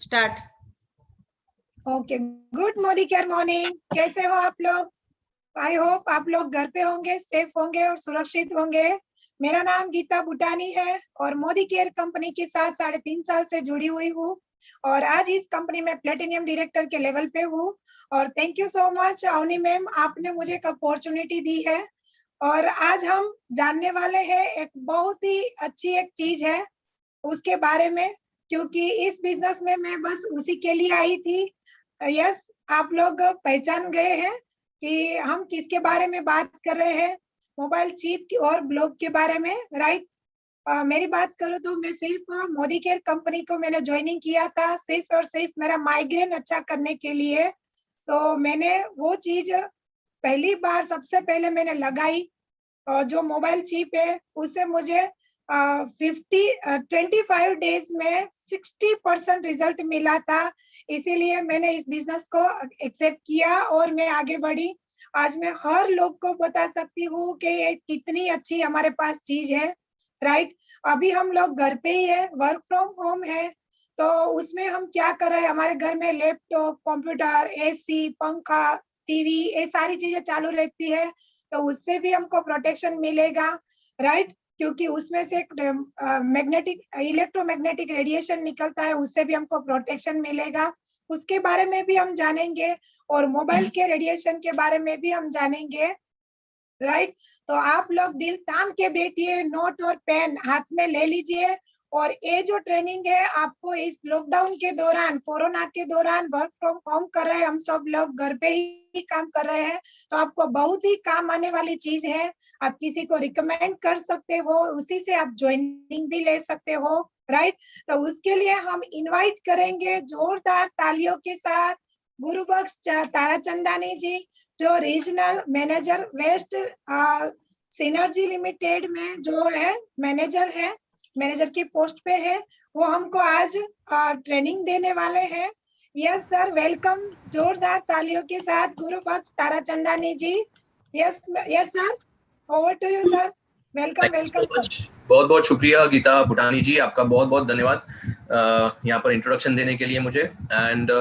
Start. Okay, good Modi care morning. कैसे हो आप लोग? आई होप आप लोग घर पे होंगे, सेफ होंगे और सुरक्षित होंगे। मेरा नाम गीता बुटानी है और मोदी केयर कंपनी के साथ 3.5 साल से जुड़ी हुई हूँ और आज इस कंपनी में प्लेटिनियम डायरेक्टर के लेवल पे हूँ। और thank you so much Avni ma'am, आपने मुझे एक अपॉर्चुनिटी दी है। और आज हम जानने वाले हैं एक बहुत ही अच्छी एक चीज है उसके बारे में, क्योंकि इस बिजनेस में मैं बस उसी के लिए आई थी। यस, आप लोग पहचान गए हैं कि हम किसके बारे में बात कर रहे हैं, मोबाइल चिप और ग्लोब के बारे में, राइट। मेरी बात करूँ तो मैं सिर्फ मोदी केयर कंपनी को मैंने ज्वाइनिंग किया था सिर्फ और सिर्फ मेरा माइग्रेन अच्छा करने के लिए। तो मैंने वो चीज पहली बार सबसे पहले मैंने लगाई और जो मोबाइल चिप है उससे मुझे 25 डेज में 60% रिजल्ट मिला था। इसीलिए मैंने इस बिजनेस को एक्सेप्ट किया और मैं आगे बढ़ी। आज मैं हर लोग को बता सकती हूँ कि ये कितनी अच्छी हमारे पास चीज है, राइट। अभी हम लोग घर पे ही है, वर्क फ्रॉम होम है, तो उसमें हम क्या कर रहे हैं, हमारे घर में लैपटॉप, कंप्यूटर, एसी, पंखा, टीवी, ये सारी चीजें चालू रहती है, तो उससे भी हमको प्रोटेक्शन मिलेगा, राइट। क्योंकि उसमें से एक मैग्नेटिक इलेक्ट्रोमैग्नेटिक रेडिएशन निकलता है, उससे भी हमको प्रोटेक्शन मिलेगा। उसके बारे में भी हम जानेंगे और मोबाइल के रेडिएशन के बारे में भी हम जानेंगे, राइट। तो आप लोग दिल थाम के बैठिए, नोट और पेन हाथ में ले लीजिए। और ये जो ट्रेनिंग है आपको इस लॉकडाउन के दौरान, कोरोना के दौरान वर्क फ्रॉम होम कर रहे हैं, हम सब लोग घर पे ही काम कर रहे हैं, तो आपको बहुत ही काम आने वाली चीज है। आप किसी को रिकमेंड कर सकते हो, उसी से आप ज्वाइनिंग भी ले सकते हो, राइट। तो उसके लिए हम इनवाइट करेंगे जोरदार तालियों के साथ गुरुबख्श ताराचंदानी जी, जो regional manager West Synergy Limited में जो है मैनेजर है, मैनेजर की पोस्ट पे है। वो हमको आज ट्रेनिंग देने वाले हैं। Yes sir, welcome. जोरदार तालियों के साथ Gurubaksh Tarachandani ji. Yes yes sir, over to you sir. Welcome welcome. बहुत बहुत शुक्रिया गीता बुटानी जी, आपका बहुत बहुत धन्यवाद यहाँ पर इंट्रोडक्शन देने के लिए मुझे। एंड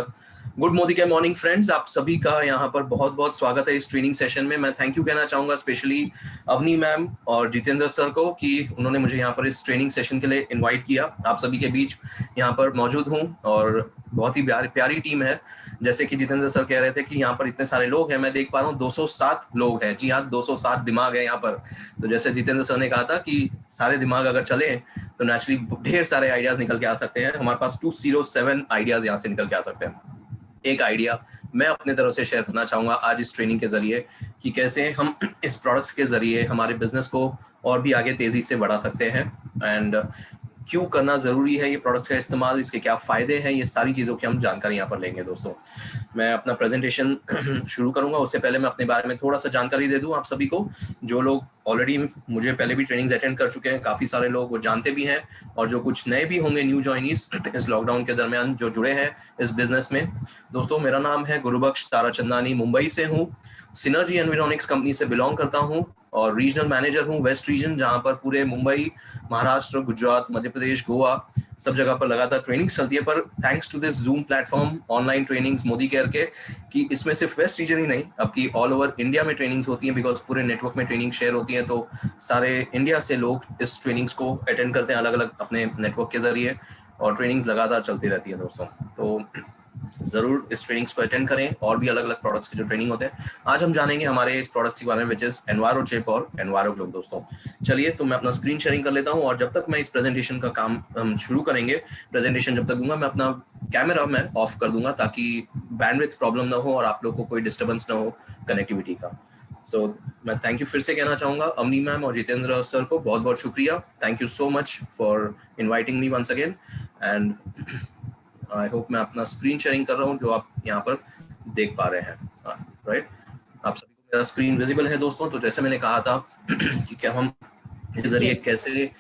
गुड मोदी के मॉर्निंग फ्रेंड्स, आप सभी का यहाँ पर बहुत बहुत स्वागत है इस ट्रेनिंग सेशन में। मैं थैंक यू कहना चाहूँगा स्पेशली अवनी मैम और जितेंद्र सर को कि उन्होंने मुझे यहाँ पर इस ट्रेनिंग सेशन के लिए इनवाइट किया। आप सभी के बीच यहाँ पर मौजूद हूँ और बहुत ही प्यारी टीम है। जैसे कि जितेंद्र सर कह रहे थे कि यहाँ पर इतने सारे लोग हैं, मैं देख पा रहा हूँ 207 लोग हैं। जी हाँ, 207 दिमाग है यहाँ पर। तो जैसे जितेंद्र सर ने कहा था कि सारे दिमाग अगर चले तो नेचुरली ढेर सारे आइडियाज निकल के आ सकते हैं। हमारे पास 207 आइडियाज यहाँ से निकल के आ सकते हैं। एक आइडिया मैं अपने तरफ से शेयर करना चाहूँगा आज इस ट्रेनिंग के जरिए कि कैसे हम इस प्रोडक्ट्स के जरिए हमारे बिजनेस को और भी आगे तेजी से बढ़ा सकते हैं एंड क्यों करना ज़रूरी है ये प्रोडक्ट्स का इस्तेमाल, इसके क्या फ़ायदे हैं, ये सारी चीज़ों की हम जानकारी यहाँ पर लेंगे। दोस्तों, मैं अपना प्रेजेंटेशन शुरू करूँगा उससे पहले मैं अपने बारे में थोड़ा सा जानकारी दे दूँ आप सभी को। जो लोग ऑलरेडी मुझे पहले भी ट्रेनिंग्स अटेंड कर चुके हैं, काफ़ी सारे लोग वो जानते भी हैं, और जो कुछ नए भी होंगे न्यू जॉइनीज इस लॉकडाउन के दरमियान जो जुड़े हैं इस बिजनेस में। दोस्तों, मेरा नाम है गुरुबख्श ताराचंदानी, मुंबई से हूँ, सिनर्जी एनवायरॉनिक्स कंपनी से बिलोंग करता हूँ और रीजनल मैनेजर हूँ वेस्ट रीजन, जहाँ पर पूरे मुंबई, महाराष्ट्र, गुजरात, मध्य प्रदेश, गोवा सब जगह पर लगातार ट्रेनिंग्स चलती है। पर thanks to this Zoom platform, online trainings Modicare के, कि इसमें सिर्फ वेस्ट रीजन ही नहीं, अब की ऑल ओवर इंडिया में ट्रेनिंग्स होती हैं, बिकॉज पूरे नेटवर्क में ट्रेनिंग शेयर होती है। तो सारे इंडिया से लोग इस ट्रेनिंग्स को अटेंड करते हैं अलग अलग अपने नेटवर्क के जरिए, और ट्रेनिंग्स लगातार चलती रहती है। दोस्तों, तो जरूर इस ट्रेनिंग्स को अटेंड करें, और भी अलग अलग प्रोडक्ट्स के जो ट्रेनिंग होते हैं। आज हम जानेंगे हमारे इस प्रोडक्ट्स के बारे में, विच इज एनवायरो चिप और एनवायरो ग्लोब। दोस्तों, चलिए तो मैं अपना स्क्रीन शेयरिंग कर लेता हूं, और जब तक मैं इस प्रेजेंटेशन का काम हम शुरू करेंगे, प्रेजेंटेशन जब तक दूंगा, मैं अपना कैमरा मैं ऑफ कर दूंगा ताकि बैंडविड्थ प्रॉब्लम ना हो और आप लोग को कोई डिस्टर्बेंस ना हो कनेक्टिविटी का। सो मैं थैंक यू फिर से कहना चाहूँगा अवनी मैम और जितेंद्र सर को, बहुत बहुत शुक्रिया। Thank you so much for inviting me once again. And I hope मैं अपना स्क्रीन शेयरिंग कर रहा हूँ जो आप यहाँ पर देख पा रहे हैं, राइट। आप सभी को मेरा स्क्रीन विजिबल है दोस्तों। तो जैसे मैंने कहा था कि क्या हम इसके जरिए कैसे,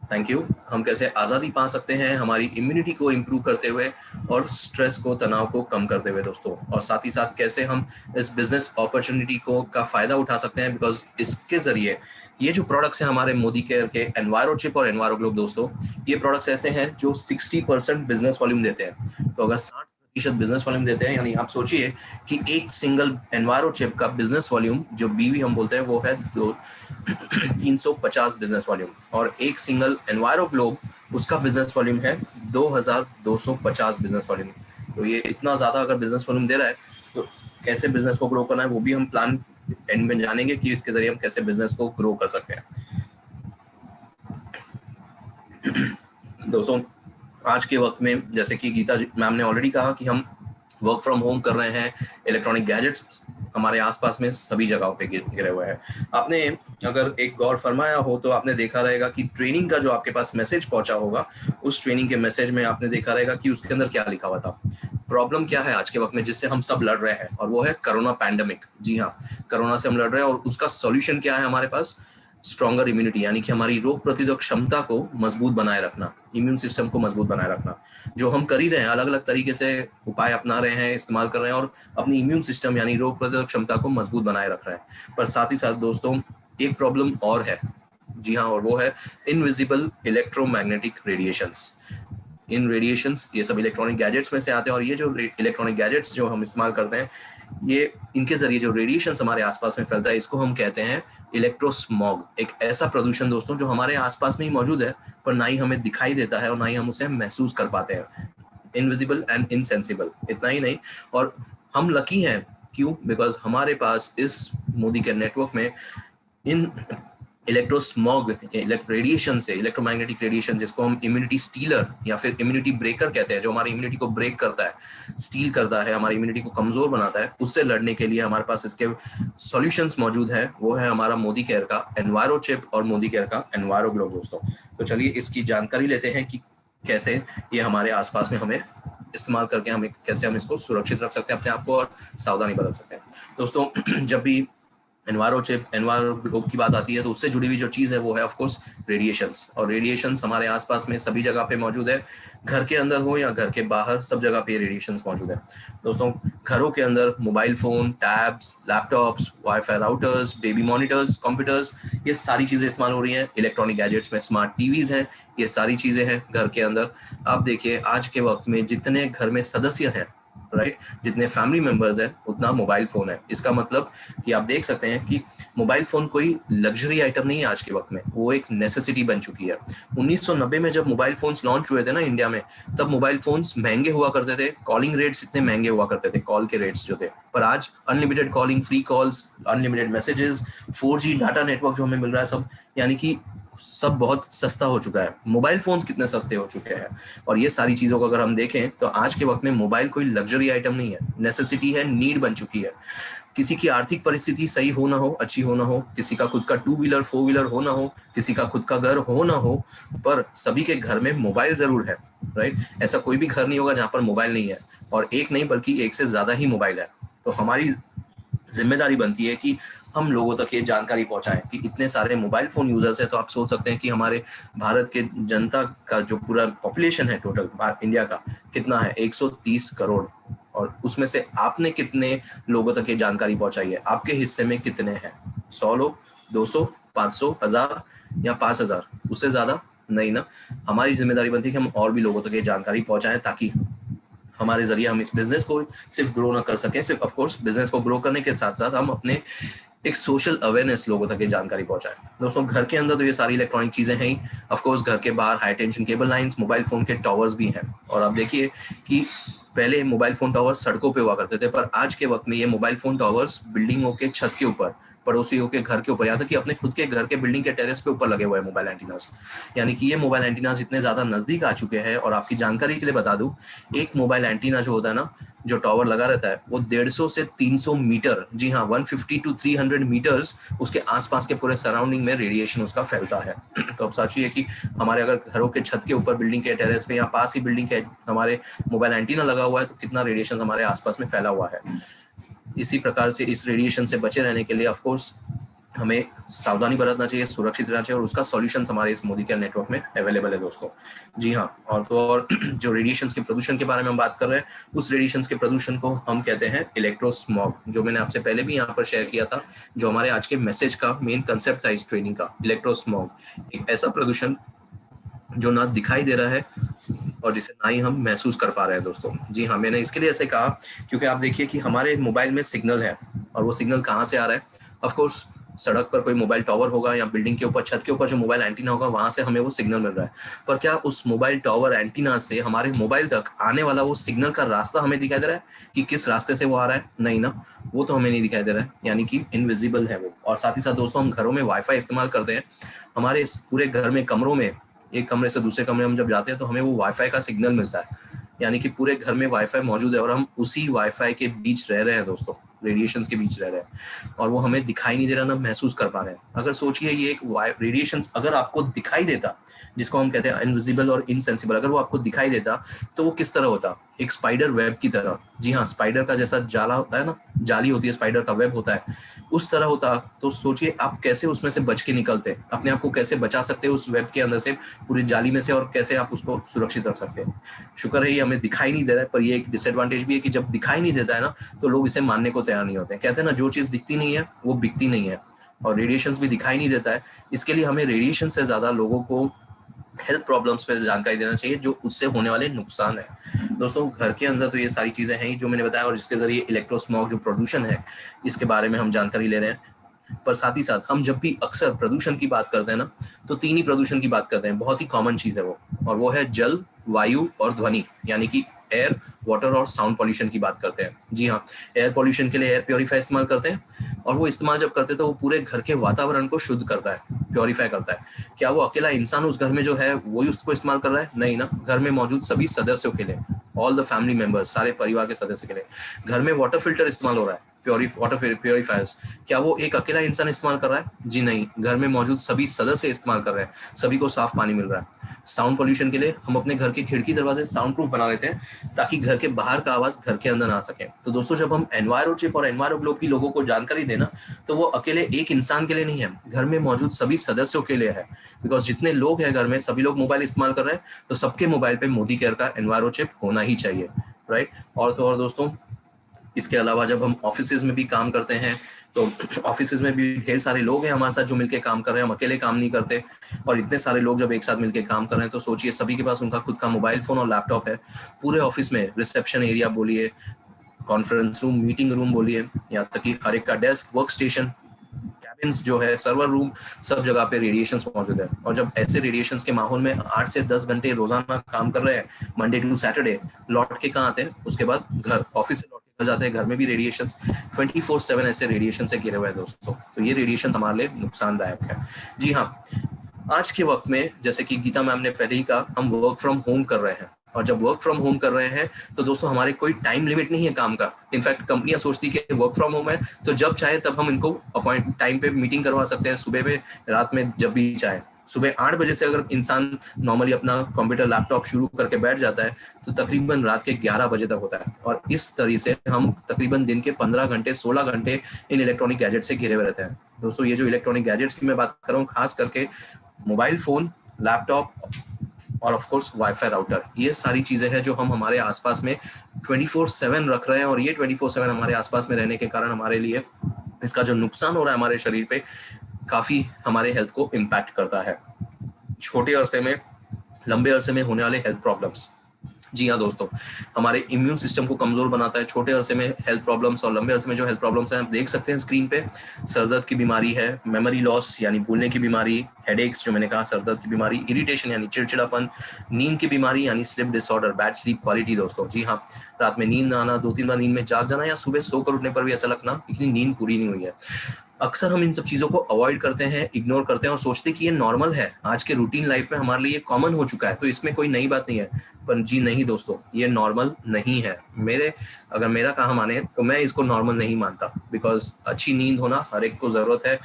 थैंक यू, हम कैसे आज़ादी पा सकते हैं हमारी इम्यूनिटी को इम्प्रूव करते हुए और स्ट्रेस को, तनाव को कम करते हुए दोस्तों, और साथ ही साथ कैसे हम इस बिजनेस अपॉर्चुनिटी को का फ़ायदा उठा सकते हैं, बिकॉज इसके ज़रिए ये जो प्रोडक्ट्स हैं हमारे मोदी केयर के एनवायरो चिप और एनवायरो ग्लोब, दोस्तों ये प्रोडक्ट्स ऐसे हैं जो 60% बिजनेस वॉल्यूम देते हैं। तो अगर 60% बिजनेस वॉल्यूम देते हैं, यानी आप सोचिए कि एक सिंगल एनवायरो चिप का बिजनेस वॉल्यूम, जो बीवी हम बोलते हैं, वो है 350 बिजनेस वॉल्यूम, और एक सिंगल एनवायरो ग्लोब उसका बिजनेस वॉल्यूम है 2250 बिजनेस वॉल्यूम। तो ये इतना ज्यादा अगर बिजनेस वॉल्यूम दे रहा है, तो कैसे बिजनेस को ग्रो करना है वो भी हम प्लान एंड में जानेंगे कि इसके जरिए हम कैसे बिजनेस को ग्रो कर सकते हैं। दोस्तों, आज के वक्त में जैसे कि गीता मैम ने ऑलरेडी कहा कि हम वर्क फ्रॉम होम कर रहे हैं, इलेक्ट्रॉनिक गैजेट्स हमारे आसपास में सभी जगहों पे गिरे हुए हैं। आपने अगर एक गौर फरमाया हो तो आपने देखा रहेगा कि ट्रेनिंग का जो आपके पास मैसेज पहुंचा होगा, उस ट्रेनिंग के मैसेज में आपने देखा रहेगा कि उसके अंदर क्या लिखा हुआ था। प्रॉब्लम क्या है आज के वक्त में जिससे हम सब लड़ रहे हैं, और वो है कोरोना पैंडेमिक। जी हाँ, कोरोना से हम लड़ रहे हैं, और उसका सॉल्यूशन क्या है हमारे पास? स्ट्रॉन्गर इम्यूनिटी, यानी कि हमारी रोग प्रतिरोधक क्षमता को मजबूत बनाए रखना, इम्यून सिस्टम को मजबूत बनाए रखना, जो हम कर ही रहे हैं, अलग अलग तरीके से उपाय अपना रहे हैं, इस्तेमाल कर रहे हैं, और अपनी इम्यून सिस्टम यानी रोग प्रतिरोधक क्षमता को मजबूत बनाए रख रहे हैं। पर साथ ही साथ दोस्तों, एक प्रॉब्लम और है। जी हाँ, और वो है इनविजिबल इलेक्ट्रोमैग्नेटिक रेडिएशंस। इन रेडिएशंस ये सब इलेक्ट्रॉनिक गैजेट्स में से आते हैं, और ये जो इलेक्ट्रॉनिक गैजेट्स जो हम इस्तेमाल करते हैं, ये इनके जरिए जो रेडिएशंस हमारे आसपास में फैलता है, इसको हम कहते हैं इलेक्ट्रोस्मॉग। एक ऐसा प्रदूषण दोस्तों जो हमारे आसपास में ही मौजूद है, पर ना ही हमें दिखाई देता है और ना ही हम उसे महसूस कर पाते हैं। Invisible and insensible. इतना ही नहीं, और हम लकी हैं। क्यों? बिकॉज हमारे पास इस मोदी के नेटवर्क में इन इलेक्ट्रोस्मॉग रेडिएशन से, इलेक्ट्रोमैग्नेटिक रेडिएशन, जिसको हम इम्यूनिटी स्टीलर या फिर इम्यूनिटी ब्रेकर कहते हैं, जो हमारी इम्यूनिटी को ब्रेक करता है, स्टील करता है, हमारी इम्यूनिटी को कमजोर बनाता है, उससे लड़ने के लिए हमारे पास इसके सॉल्यूशंस मौजूद है। वो है हमारा मोदी केयर का एनवायरो चिप और मोदी केयर का एनवायरो ग्लोब। दोस्तों, तो चलिए इसकी जानकारी लेते हैं कि कैसे ये हमारे आसपास में हमें इस्तेमाल करके हमें कैसे हम इसको सुरक्षित रख सकते हैं अपने आप को, और सावधानी बरत सकते हैं। दोस्तों, जब भी एनवायरो चिप, एनवायरो ग्लोब की बात आती है, तो उससे जुड़ी हुई जो चीज़ है वो है ऑफ कोर्स रेडिएशंस। और रेडिएशंस हमारे आसपास में सभी जगह पे मौजूद है, घर के अंदर हो या घर के बाहर, सब जगह पे रेडिएशंस मौजूद है। दोस्तों, घरों के अंदर mobile phone, tabs, laptops, wifi routers, baby monitors, computers, ये सारी चीज़ें इस्तेमाल हो रही हैं। इलेक्ट्रॉनिक गैजेट्स में स्मार्ट टीवीज हैं, ये सारी चीज़ें हैं घर के अंदर। आप देखिए आज के वक्त में जितने घर में सदस्य हैं, राइट, जितने फैमिली मेंबर्स हैं, उतना मोबाइल फोन है। इसका मतलब कि आप देख सकते हैं कि मोबाइल फोन कोई लग्जरी आइटम नहीं है आज के वक्त में, वो एक नेसेसिटी बन चुकी है। 1990 में जब मोबाइल फोन्स लॉन्च हुए थे ना इंडिया में, तब मोबाइल फोन्स महंगे हुआ करते थे, कॉलिंग रेट्स इतने महंगे हुआ करते थे, कॉल के रेट्स जो थे। पर आज unlimited calling, free calls, unlimited messages, 4G data network जो हमें मिल रहा है, सब यानी कि सब बहुत सस्ता हो चुका है। मोबाइल फोन्स कितने सस्ते हो चुके हैं, और ये सारी चीजों को अगर हम देखें तो आज के वक्त में मोबाइल कोई लग्जरी आइटम नहीं है, नेसेसिटी है, नीड बन चुकी है। किसी की आर्थिक परिस्थिति सही हो ना हो, अच्छी हो ना हो, किसी का खुद का 2 व्हीलर 4 व्हीलर हो ना हो, किसी का खुद का घर हो ना हो, पर सभी के घर में मोबाइल जरूर है, राइट। ऐसा कोई भी घर नहीं होगा जहां पर मोबाइल नहीं है, और एक नहीं बल्कि एक से ज्यादा ही मोबाइल है। तो हमारी जिम्मेदारी बनती है कि हम लोगों तक ये जानकारी पहुंचाएं कि इतने सारे मोबाइल फोन यूजर्स हैं। तो आप सोच सकते हैं कि हमारे भारत के जनता का जो पूरा पॉपुलेशन है टोटल इंडिया का कितना है, 130 करोड़। और उसमें से आपने कितने लोगों तक ये जानकारी पहुंचाई है, आपके हिस्से में कितने हैं? 100 लोग, 200, 500, 1000 या 5000? उससे ज्यादा नहीं ना। हमारी जिम्मेदारी बनती है कि हम और भी लोगों तक ये जानकारी पहुंचाएं, ताकि हमारे जरिए हम इस बिजनेस को सिर्फ ग्रो ना कर सकें, सिर्फ ऑफ कोर्स बिजनेस को ग्रो करने के साथ साथ हम अपने एक सोशल अवेयरनेस लोगों तक ये जानकारी पहुंचाएं। दोस्तों, घर के अंदर तो ये सारी इलेक्ट्रॉनिक चीजें हैं ही, ऑफ कोर्स घर के बाहर high tension cable lines, mobile phone के टावर्स भी हैं। और आप देखिए कि पहले मोबाइल फोन टावर्स सड़कों पे हुआ करते थे, पर आज के वक्त में ये मोबाइल फोन टावर्स बिल्डिंगों के छत के ऊपर, पड़ोसियों के घर के ऊपर, यहाँ तक कि अपने खुद के घर के बिल्डिंग के टेरेस पे ऊपर लगे हुए हैं मोबाइल एंटीनास। यानी कि ये मोबाइल एंटीनास इतने ज्यादा नजदीक आ चुके हैं। और आपकी जानकारी के लिए बता दूं, एक मोबाइल एंटीना जो होता है ना, जो टावर लगा रहता है, वो 150 से 300 मीटर, जी हाँ, 150 to 300 मीटर्स उसके आसपास के पूरे सराउंडिंग में रेडिएशन उसका फैलता है। तो अब सोचिए कि हमारे अगर घरों के छत के ऊपर, बिल्डिंग के टेरेस पे या पास ही बिल्डिंग के हमारे मोबाइल एंटीना लगा हुआ है, तो कितना रेडिएशन हमारे आसपास में फैला हुआ है। इसी प्रकार से इस रेडिएशन से बचे रहने के लिए ऑफ कोर्स हमें सावधानी बरतना चाहिए, सुरक्षित रहना चाहिए, और उसका सॉल्यूशन हमारे इस मोदी केयर नेटवर्क में अवेलेबल है दोस्तों। जी हाँ, और तो और जो रेडिएशंस के प्रदूषण के बारे में हम बात कर रहे हैं, उस रेडिएशंस के प्रदूषण को हम कहते हैं इलेक्ट्रोस्मॉग, जो मैंने आपसे पहले भी यहाँ पर शेयर किया था, जो हमारे आज के मैसेज का मेन कंसेप्ट था इस ट्रेनिंग का। इलेक्ट्रोस्मॉग एक ऐसा प्रदूषण जो ना दिखाई दे रहा है, और जिसे ना ही हम महसूस कर पा रहे हैं दोस्तों। जी हाँ, मैंने इसके लिए ऐसे कहा क्योंकि आप देखिए कि हमारे मोबाइल में सिग्नल है, और वो सिग्नल कहाँ से आ रहा है? ऑफ कोर्स सड़क पर कोई मोबाइल टावर होगा या बिल्डिंग के ऊपर, छत के ऊपर जो मोबाइल एंटीना होगा, वहां से हमें वो सिग्नल मिल रहा है। पर क्या उस मोबाइल टावर एंटीना से हमारे मोबाइल तक आने वाला वो सिग्नल का रास्ता हमें दिखाई दे रहा है कि किस रास्ते से वो आ रहा है? नहीं ना, वो तो हमें नहीं दिखाई दे रहा है, यानी कि इनविजिबल है वो। और साथ ही साथ दोस्तों, हम घरों में वाईफाई इस्तेमाल करते हैं, हमारे पूरे घर में कमरों में, एक कमरे से दूसरे कमरे में हम जब जाते हैं तो हमें वो वाईफाई का सिग्नल मिलता है, यानी कि पूरे घर में वाईफाई मौजूद है और हम उसी वाईफाई के बीच रह रहे हैं दोस्तों, रेडिएशंस के बीच रह रहे हैं, और वो हमें दिखाई नहीं दे रहा, ना महसूस कर पा रहे हैं। अगर सोचिए ये एक रेडिएशंस अगर आपको दिखाई देता, जिसको हम कहते हैं इनविजिबल और इनसेंसिबल, अगर वो आपको दिखाई देता तो वो किस तरह होता? एक स्पाइडर वेब की तरह। जी हाँ, स्पाइडर का जैसा जाला होता है ना, जाली होती है, स्पाइडर का वेब होता है, उस तरह होता। तो सोचिए आप कैसे उसमें से बच के निकलते, अपने आप को कैसे बचा सकते हैं उस वेब के अंदर से, पूरी जाली में से, और कैसे आप उसको सुरक्षित रख सकते हैं। शुक्र है ये हमें दिखाई नहीं दे रहा है, पर ये एक डिसएडवांटेज भी है कि जब दिखाई नहीं देता है ना, तो लोग इसे मानने को तैयार नहीं होते हैं। कहते हैं ना, जो चीज दिखती नहीं है वो बिकती नहीं है, और रेडिएशंस भी दिखाई नहीं देता है। इसके लिए हमें रेडिएशन से ज्यादा लोगों को हेल्थ प्रॉब्लम्स पे जानकारी देना चाहिए, जो उससे होने वाले नुकसान है। दोस्तों घर के अंदर तो ये सारी चीजें हैं जो मैंने बताया, और जिसके जरिए इलेक्ट्रोस्मॉग जो प्रदूषण है, इसके बारे में हम जानकारी ले रहे हैं। पर साथ ही साथ हम जब भी अक्सर प्रदूषण की बात करते हैं ना, तो 3 ही प्रदूषण की बात करते हैं, बहुत ही कॉमन चीज है वो, और वो है जल, वायु और ध्वनि, यानी कि एयर, वाटर और साउंड पॉल्यूशन की बात करते हैं। जी हाँ, एयर पॉल्यूशन के लिए एयर प्योरीफायर इस्तेमाल करते हैं, और वो इस्तेमाल जब करते हैं तो वो पूरे घर के वातावरण को शुद्ध करता है, प्योरीफाई करता है। क्या वो अकेला इंसान उस घर में जो है वही उसको इस्तेमाल कर रहा है? नहीं ना, घर में मौजूद सभी सदस्यों के लिए, ऑल द फैमिली मेंबर्स, सारे परिवार के सदस्यों के लिए। घर में वाटर फिल्टर इस्तेमाल हो रहा है, वाटर प्योरीफायर्स, क्या वो एक अकेला इंसान इस्तेमाल कर रहा है? जी नहीं, घर में मौजूद सभी सदस्य इस्तेमाल कर रहे हैं, सभी को साफ पानी मिल रहा है। साउंड पोल्यूशन के लिए हम अपने घर के खिड़की दरवाजे साउंड प्रूफ बना लेते हैं, ताकि घर के बाहर का आवाज घर के अंदर ना आ सके। तो दोस्तों जब हम एनवायरो चिप और एनवायरो ग्लोब की लोगों को जानकारी देना, तो वो अकेले एक इंसान के लिए नहीं है, घर में मौजूद सभी सदस्यों के लिए है। बिकॉज जितने लोग हैं घर में, सभी लोग मोबाइल इस्तेमाल कर रहे हैं, तो सबके मोबाइल पे मोदी केयर का एनवायरो चिप होना ही चाहिए, राइट। और तो और दोस्तों, इसके अलावा जब हम ऑफिसेज में भी काम करते हैं, तो ऑफिसेज में भी ढेर सारे लोग हैं हमारे साथ जो मिलके काम कर रहे हैं, हम अकेले काम नहीं करते। और इतने सारे लोग जब एक साथ मिलके काम कर रहे हैं, तो सोचिए सभी के पास उनका खुद का मोबाइल फोन और लैपटॉप है। पूरे ऑफिस में रिसेप्शन एरिया बोलिए, कॉन्फ्रेंस रूम, मीटिंग रूम बोलिए, यहाँ तक कि हर एक का डेस्क, वर्क स्टेशन, कैबिन्स जो है, सर्वर रूम, सब जगह पे रेडिएशंस मौजूद है। और जब ऐसे रेडिएशंस के माहौल में 8 से 10 घंटे रोजाना काम कर रहे हैं, मंडे टू सैटरडे, लौट के कहाँ आते हैं? उसके बाद घर, ऑफिस से लौट के घर जाते हैं, घर में भी रेडिएशंस 24/7 ऐसे रेडिएशन से घिरे हुए हैं दोस्तों। तो ये रेडिएशन हमारे लिए नुकसानदायक है। जी हाँ, आज के वक्त में, जैसे कि गीता मैम ने पहले ही कहा, हम वर्क फ्रॉम होम कर रहे हैं, और जब वर्क फ्रॉम होम कर रहे हैं तो दोस्तों हमारे कोई टाइम लिमिट नहीं है काम का। इनफैक्ट कंपनियां सोचती कि वर्क फ्रॉम होम है तो जब चाहे तब हम इनको अपॉइंट टाइम पे मीटिंग करवा सकते हैं, सुबह में, रात में, जब भी चाहे। सुबह 8 बजे से अगर इंसान नॉर्मली अपना कंप्यूटर लैपटॉप शुरू करके बैठ जाता है, तो तकरीबन रात के 11 बजे तक होता है। और इस तरीके से हम तकरीबन दिन के 15 घंटे 16 घंटे इन इलेक्ट्रॉनिक गैजेट से घिरे हुए रहते हैं। दोस्तों ये जो इलेक्ट्रॉनिक गैजेट्स की मैं बात कर रहा हूँ, खास करके मोबाइल फोन, लैपटॉप और ऑफ कोर्स वाईफाई राउटर, ये सारी चीजें हैं जो हम हमारे आसपास में 24/7 रख रहे हैं। और ये 24/7 हमारे आसपास में रहने के कारण हमारे लिए इसका जो नुकसान हो रहा है हमारे शरीर पे, काफी हमारे हेल्थ को इम्पैक्ट करता है, छोटे अरसे में, लंबे अरसे में होने वाले हेल्थ प्रॉब्लम्स। जी हाँ दोस्तों, हमारे इम्यून सिस्टम को कमजोर बनाता है छोटे अरसे में हेल्थ प्रॉब्लम्स, और लंबे अरसे में जो हेल्थ प्रॉब्लम्स हैं आप देख सकते हैं स्क्रीन पे। सरदर्द की बीमारी है, मेमोरी लॉस यानी भूलने की बीमारी, हेडेक्स जो मैंने कहा, सरदर्द की बीमारी, इरिटेशन यानी चिड़चिड़ापन, नींद की बीमारी यानी sleep disorder, bad sleep quality दोस्तों। जी हाँ, रात में नींद ना आना, 2-3 बार नींद में जाग जाना, या सुबह सोकर उठने पर भी ऐसा लगना इतनी नींद पूरी नहीं हुई है। अक्सर हम इन सब चीजों को अवॉइड करते हैं, इग्नोर करते हैं, और सोचते कि ये नॉर्मल है, आज के रूटीन लाइफ में हमारे लिए ये कॉमन हो चुका है, तो इसमें कोई नई बात नहीं है। पर जी नहीं दोस्तों, ये नॉर्मल नहीं है। अगर मेरा कहा माने तो मैं इसको नॉर्मल नहीं मानता, बिकॉज अच्छी नींद होना हर एक को जरूरत है।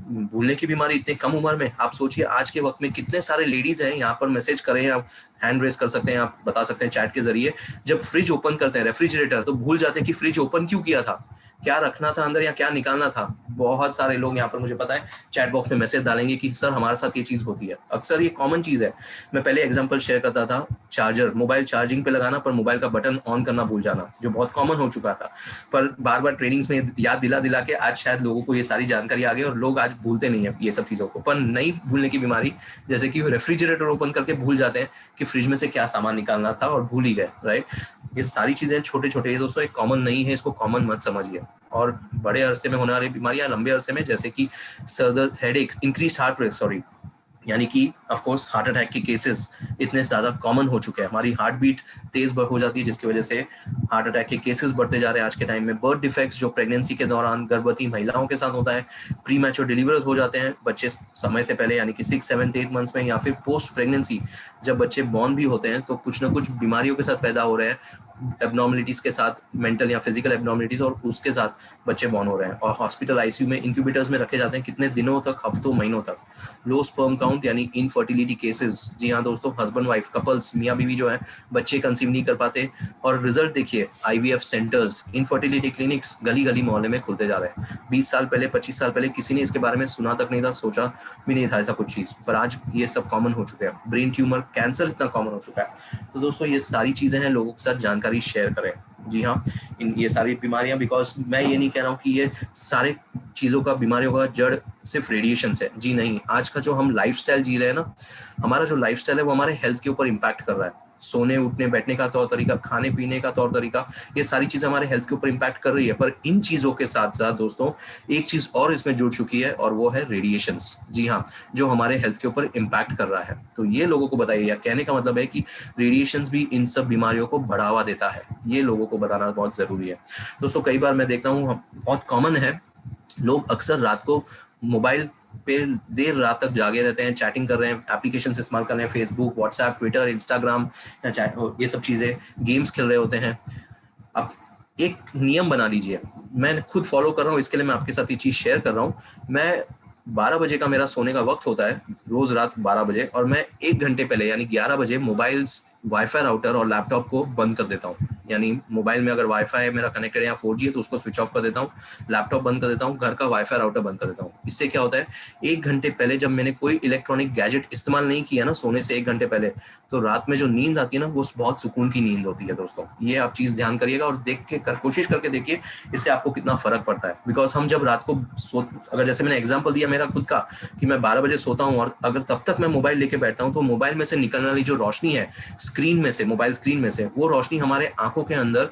भूलने की बीमारी इतने कम उम्र में, आप सोचिए आज के वक्त में कितने सारे लेडीज हैं, यहाँ पर मैसेज करें, आप हैंड रेज कर सकते हैं, आप बता सकते हैं चैट के जरिए, जब फ्रिज ओपन करते हैं, रेफ्रिजरेटर, तो भूल जाते हैं कि फ्रिज ओपन क्यों किया था। क्या रखना था अंदर या क्या निकालना था। बहुत सारे लोग यहाँ पर मुझे पता है चैट बॉक्स में मैसेज डालेंगे कि सर हमारे साथ ये चीज होती है। अक्सर ये कॉमन चीज है। मैं पहले एग्जांपल शेयर करता था, चार्जर, मोबाइल चार्जिंग पे लगाना पर मोबाइल का बटन ऑन करना भूल जाना, जो बहुत कॉमन हो चुका था। पर बार बार ट्रेनिंग्स में याद दिला दिला के आज शायद लोगों को ये सारी जानकारी आ गई और लोग आज भूलते नहीं है ये सब चीजों को। पर नहीं भूलने की बीमारी, जैसे कि रेफ्रिजरेटर ओपन करके भूल जाते हैं कि फ्रिज में से क्या सामान निकालना था और भूल ही गए, राइट। ये सारी चीजें छोटे छोटे, ये दोस्तों एक कॉमन नहीं है, इसको कॉमन मत समझिए। और बड़े अरसे में होने वाली बीमारियां लंबे अरसे में, जैसे कि सर दर्द, headache, increase heart rate, sorry, यानी कि ऑफ कोर्स हार्ट अटैक के केसेस इतने ज्यादा कॉमन हो चुके हैं। हमारी हार्ट बीट तेज हो जाती है, जिसकी वजह से हार्ट अटैक के केसेस बढ़ते जा रहे हैं आज के टाइम में। बर्थ डिफेक्ट्स जो प्रेगनेंसी के दौरान गर्भवती महिलाओं के साथ होता है, प्री मैच्योर डिलीवर्स हो जाते हैं बच्चे समय से पहले, यानी कि 6, 7, 8 मंथ्स में, या फिर पोस्ट प्रेगनेंसी जब बच्चे बॉर्न भी होते हैं तो कुछ ना कुछ बीमारियों के साथ पैदा हो रहे हैं, एबनॉर्मलिटीज के साथ, मेंटल या फिजिकल एबनॉर्मलिटीज, और उसके साथ बच्चे बॉर्न हो रहे हैं और हॉस्पिटल आईसीयू में इंक्यूबेटर्स में रखे जाते हैं कितने दिनों तक, हफ्तों, महीनों तक। लो स्पर्म काउंट यानी इनफर्टिलिटी केसेस, जी हाँ दोस्तों, हस्बैंड वाइफ कपल्स, मियाँ बीवी जो है बच्चे कंसीव नहीं कर पाते। और रिजल्ट देखिए, आईवीएफ सेंटर्स, इनफर्टिलिटी क्लिनिक्स गली गली मोहल्ले में खुलते जा रहे हैं। 20 साल पहले, 25 साल पहले किसी ने इसके बारे में सुना तक नहीं था, सोचा भी नहीं था ऐसा कुछ चीज, पर आज ये सब कॉमन हो चुके हैं। ब्रेन ट्यूमर, कैंसर इतना कॉमन हो चुका है। तो दोस्तों ये सारी चीजें हैं, लोगों के साथ जानकारी शेयर करें। जी हाँ, इन ये सारी बीमारियां, बिकॉज मैं ये नहीं कह रहा हूँ कि ये सारे चीजों का, बीमारियों का जड़ सिर्फ रेडिएशन से, जी नहीं। आज का जो हम लाइफस्टाइल जी रहे हैं ना, हमारा जो लाइफस्टाइल है वो हमारे हेल्थ के ऊपर इम्पैक्ट कर रहा है। सोने उठने बैठने का तौर तरीका, खाने पीने का तौर तरीका, ये सारी चीजें हमारे हेल्थ के ऊपर इम्पैक्ट कर रही है। पर इन चीजों के साथ साथ दोस्तों एक चीज और इसमें जुड़ चुकी है, और वो है रेडिएशंस। जी हाँ, जो हमारे हेल्थ के ऊपर इम्पैक्ट कर रहा है। तो ये लोगों को बताइए, या कहने का मतलब है कि रेडिएशंस भी इन सब बीमारियों को बढ़ावा देता है, ये लोगों को बताना बहुत जरूरी है। दोस्तों कई बार मैं देखता हूँ, बहुत कॉमन है, लोग अक्सर रात को मोबाइल पे देर रात तक जागे रहते हैं, चैटिंग कर रहे हैं, एप्लीकेशन इस्तेमाल कर रहे हैं, फेसबुक, व्हाट्सएप, ट्विटर, इंस्टाग्राम, या चैट, ये सब चीजें, गेम्स खेल रहे होते हैं। अब एक नियम बना लीजिए, मैं खुद फॉलो कर रहा हूँ, इसके लिए मैं आपके साथ ये चीज शेयर कर रहा हूँ। मैं 12 बजे का मेरा सोने का वक्त होता है, रोज रात 12 बजे, और मैं 1 घंटे पहले यानी 11 बजे मोबाइल्स, वाईफाई राउटर और लैपटॉप को बंद कर देता हूँ। यानी मोबाइल में अगर वाईफाई मेरा कनेक्टेड है या 4G है तो उसको स्विच ऑफ कर देता हूँ, लैपटॉप बंद कर देता हूँ, घर का वाईफाई राउटर बंद कर देता हूँ। इससे क्या होता है, 1 घंटे पहले जब मैंने कोई इलेक्ट्रॉनिक गैजेट इस्तेमाल नहीं किया ना सोने से 1 घंटे पहले, तो रात में जो नींद आती है ना, वो बहुत सुकून की नींद होती है दोस्तों। ये आप चीज ध्यान करिएगा और देख के कोशिश करके देखिए इससे आपको कितना फर्क पड़ता है। बिकॉज हम जब रात को अगर जैसे मैंने एग्जाम्पल दिया मेरा खुद का कि मैं 12 बजे सोता हूँ, और अगर तब तक मैं मोबाइल लेके बैठता हूँ तो मोबाइल में से निकलने वाली जो रोशनी है स्क्रीन में से, मोबाइल स्क्रीन में से, वो रोशनी हमारे आंखों के अंदर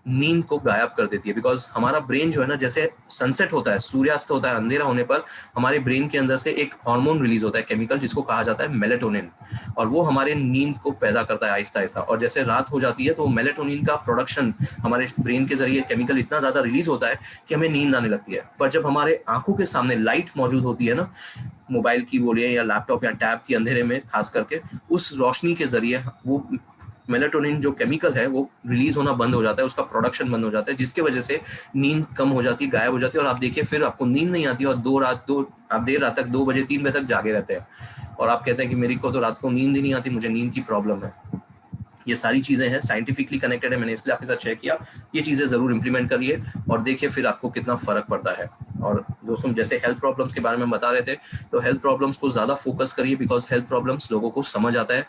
नींद को गायब कर देती है। बिकॉज हमारा ब्रेन जो है ना, जैसे सनसेट होता है, सूर्यास्त होता है, अंधेरा होने पर हमारे ब्रेन के अंदर से एक हार्मोन रिलीज होता है, केमिकल, जिसको कहा जाता है मेलेटोनिन, और वो हमारे नींद को पैदा करता है आहिस्ता आहिस्ता। और जैसे रात हो जाती है तो मेलेटोनिन का प्रोडक्शन हमारे ब्रेन के जरिए केमिकल इतना ज्यादा रिलीज होता है कि हमें नींद आने लगती है। पर जब हमारे आंखों के सामने लाइट मौजूद होती है ना, मोबाइल की बोलिए या लैपटॉप या टैब की अंधेरे में खास करके, उस रोशनी के जरिए वो मेलेटोनिन जो केमिकल है वो रिलीज होना बंद हो जाता है, उसका प्रोडक्शन बंद हो जाता है, जिसकी वजह से नींद कम हो जाती है, गायब हो जाती है। और आप देखिए फिर आपको नींद नहीं आती, और आप देर रात तक 2 बजे 3 बजे तक जागे रहते हैं, और आप कहते हैं कि मेरी को तो रात को नींद ही नहीं आती, मुझे नींद की प्रॉब्लम है। ये सारी चीजें हैं, साइंटिफिकली कनेक्टेड है, मैंने इसलिए आपके साथ शेयर किया। ये चीजें जरूर इंप्लीमेंट करिए और देखिए फिर आपको कितना फर्क पड़ता है। और दोस्तों जैसे हेल्थ प्रॉब्लम्स के बारे में बता रहे थे, तो हेल्थ प्रॉब्लम्स को ज्यादा फोकस करिए, बिकॉज हेल्थ प्रॉब्लम्स लोगों को समझ आता है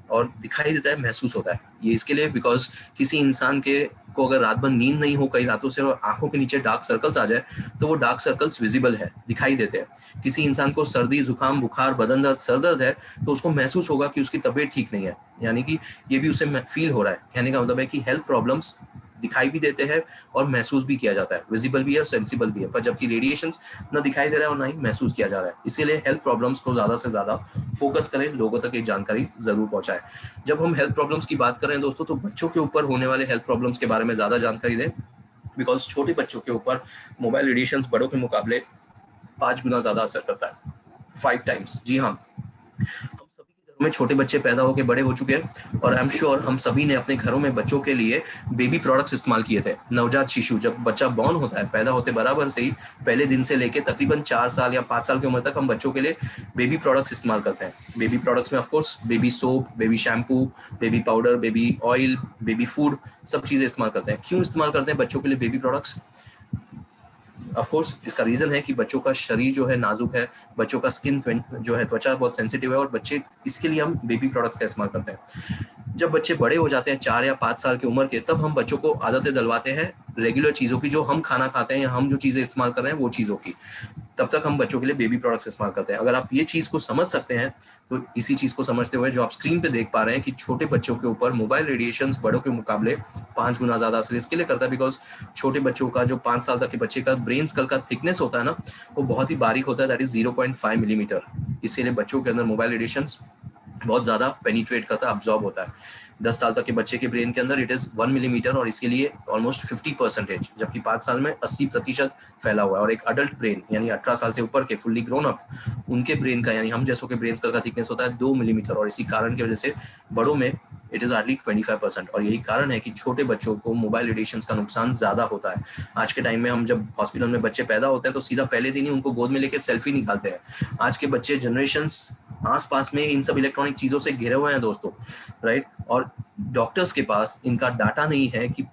और दिखाई देता है, महसूस होता है। ये इसके लिए बिकॉज किसी इंसान को अगर रात भर नींद नहीं हो कई रातों से और आंखों के नीचे डार्क सर्कल्स आ जाए, तो वो डार्क सर्कल्स विजिबल है, दिखाई देते हैं। किसी इंसान को सर्दी, जुकाम, बुखार, बदन दर्द, सर दर्द है, तो उसको महसूस होगा कि उसकी तबीयत ठीक नहीं है, यानी कि ये भी उसे फील हो रहा है। कहने का मतलब है कि हेल्थ प्रॉब्लम्स दिखाई भी देते हैं और महसूस भी किया जाता है, विजिबल भी है और सेंसिबल भी है। पर जबकि रेडिएशंस ना दिखाई दे रहा है और ना ही महसूस किया जा रहा है। इसीलिए हेल्थ प्रॉब्लम्स को ज्यादा से ज्यादा फोकस करें, लोगों तक ये जानकारी जरूर पहुंचाएं। जब हम हेल्थ प्रॉब्लम्स की बात करें दोस्तों, तो बच्चों के ऊपर होने वाले हेल्थ प्रॉब्लम्स के बारे में ज्यादा जानकारी दें, बिकॉज छोटे बच्चों के ऊपर मोबाइल रेडिएशंस बड़ों के मुकाबले 5 गुना ज्यादा असर करता है, 5 टाइम्स। जी हाँ, हम सभी के घरों में छोटे बच्चे पैदा होकर बड़े हो चुके हैं, और आई एम श्योर हम सभी ने अपने घरों में बच्चों के लिए बेबी प्रोडक्ट्स इस्तेमाल किए थे। नवजात शिशु जब बच्चा बॉर्न होता है, पैदा होते बराबर से ही पहले दिन से लेके तकरीबन 4 साल या 5 साल की उम्र तक हम बच्चों के लिए बेबी प्रोडक्ट्स इस्तेमाल करते हैं। बेबी प्रोडक्ट्स में of course baby soap, baby shampoo, baby powder, baby oil, baby food, सब चीजें इस्तेमाल करते हैं। क्यों इस्तेमाल करते हैं बच्चों के लिए बेबी प्रोडक्ट्स? ऑफ कोर्स इसका रीजन है कि बच्चों का शरीर जो है नाजुक है, बच्चों का स्किन जो है त्वचा बहुत सेंसिटिव है, और बच्चे इसके लिए हम बेबी प्रोडक्ट्स का इस्तेमाल करते हैं। जब बच्चे बड़े हो जाते हैं 4 या 5 साल की उम्र के, तब हम बच्चों को आदतें डलवाते हैं रेगुलर चीज़ों की, जो हम खाना खाते हैं या हम जो चीज़ें इस्तेमाल कर रहे हैं वो चीज़ों की। तब तक हम बच्चों के लिए बेबी प्रोडक्ट्स इस्तेमाल करते हैं। अगर आप ये चीज़ को समझ सकते हैं तो इसी चीज़ को समझते हुए जो आप स्क्रीन पे देख पा रहे हैं कि छोटे बच्चों के ऊपर मोबाइल रेडिएशंस बड़ों के मुकाबले 5 गुना ज़्यादा असर इसके लिए करता है, बिकॉज छोटे बच्चों का जो 5 साल तक के बच्चे का ब्रेन स्कल का थिकनेस होता है ना, वो बहुत ही बारीक होता है, दैट इज 0.5 मिलीमीटर। इसीलिए बच्चों के अंदर मोबाइल रेडिएशंस बहुत ज़्यादा पेनिट्रेट करता है, अब्जॉर्ब होता है। 10 साल तक के बच्चे के ब्रेन के अंदर इट इज़ 1 मिलीमीटर, और इसीलिए ऑलमोस्ट 50%, जबकि 5 साल में 80% फैला हुआ है। और एक अडल्ट ब्रेन यानी 18 साल से ऊपर के फुल्ली ग्रोन अप, उनके ब्रेन का यानी हम जैसों के ब्रेन स्कल का थिकनेस होता है 2 मिलीमीटर, और इसी कारण की वजह से बड़ों में इट इज़ हार्डली 25%। और यही कारण है कि छोटे बच्चों को मोबाइल रेडिएशंस का नुकसान ज़्यादा होता है। आज के टाइम में हम जब हॉस्पिटल में बच्चे पैदा होते हैं तो सीधा पहले दिन ही उनको गोद में लेके सेल्फी निकालते हैं। आज के बच्चे जनरेशंस आसपास में इन सब इलेक्ट्रॉनिक चीज़ों से घिरे हुए हैं दोस्तों, राइट। और डॉक्टर्स के पास इनका डाटा नहीं है कि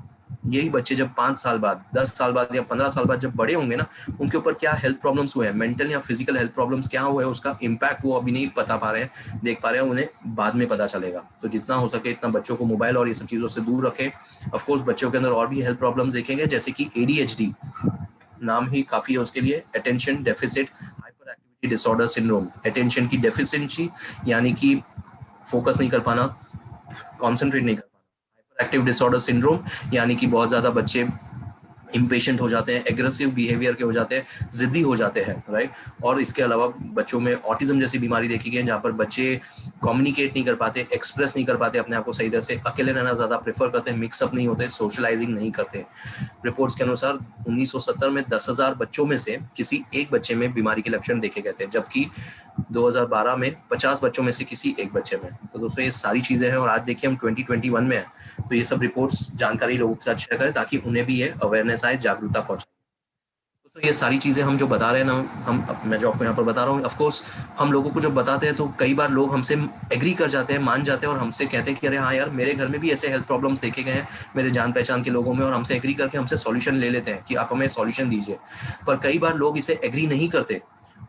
यही बच्चे जब 5 साल बाद, 10 साल बाद या 15 साल बाद जब बड़े होंगे ना, उनके ऊपर क्या हेल्थ प्रॉब्लम्स हुए हैं, मेंटल या फिजिकल हेल्थ प्रॉब्लम्स क्या हुए हैं, उसका इम्पैक्ट वो अभी नहीं पता पा रहे हैं, देख पा रहे हैं, उन्हें बाद में पता चलेगा। तो जितना हो सके इतना बच्चों को मोबाइल और ये सब चीज़ों से दूर रखें। ऑफकोर्स बच्चों के अंदर और भी हेल्थ प्रॉब्लम्स देखेंगे, जैसे कि ADHD, नाम ही काफ़ी है उसके लिए, attention deficit hyper activity disorder syndrome. Attention की डेफिशिएंसी यानी कि फोकस नहीं कर पाना, कॉन्सेंट्रेट नहीं कर पाना। हाइपर एक्टिव डिसऑर्डर सिंड्रोम यानी कि बहुत ज़्यादा बच्चे इम्पेशेंट हो जाते हैं, एग्रेसिव बिहेवियर के हो जाते हैं, जिद्दी हो जाते हैं, राइट। और इसके अलावा बच्चों में ऑटिज्म जैसी बीमारी देखी गई है, जहाँ पर बच्चे कम्युनिकेट नहीं कर पाते, एक्सप्रेस नहीं कर पाते अपने आप को सही तरह से, अकेले रहना ज़्यादा प्रेफर करते हैं, मिक्सअप नहीं होते, सोशलाइजिंग नहीं करते। रिपोर्ट्स के अनुसार 1970 में 10,000 बच्चों में से किसी एक बच्चे में बीमारी के लक्षण देखे गए थे, जबकि 2012 में 50 बच्चों में से किसी एक बच्चे में। तो दोस्तों ये सारी चीज़ें हैं, और आज देखिए हम 2021 में हैं, तो ये सब रिपोर्ट्स जानकारी लोगों के साथ शेयर करें ताकि उन्हें भी ये अवेयरनेस आए, जागरूकता पहुंचे। दोस्तों ये सारी चीज़ें हम जो बता रहे हैं ना, मैं जो आपको यहाँ पर बता रहा हूँ, ऑफकोर्स हम लोगों को जब बताते हैं तो कई बार लोग हमसे एग्री कर जाते हैं, मान जाते हैं, और हमसे कहते हैं कि अरे हाँ यार, मेरे घर में भी ऐसे हेल्थ प्रॉब्लम्स देखे गए हैं मेरे जान पहचान के लोगों में, और हमसे एग्री करके हमसे सॉल्यूशन ले लेते हैं कि आप हमें सॉल्यूशन दीजिए। पर कई बार लोग इसे एग्री नहीं करते,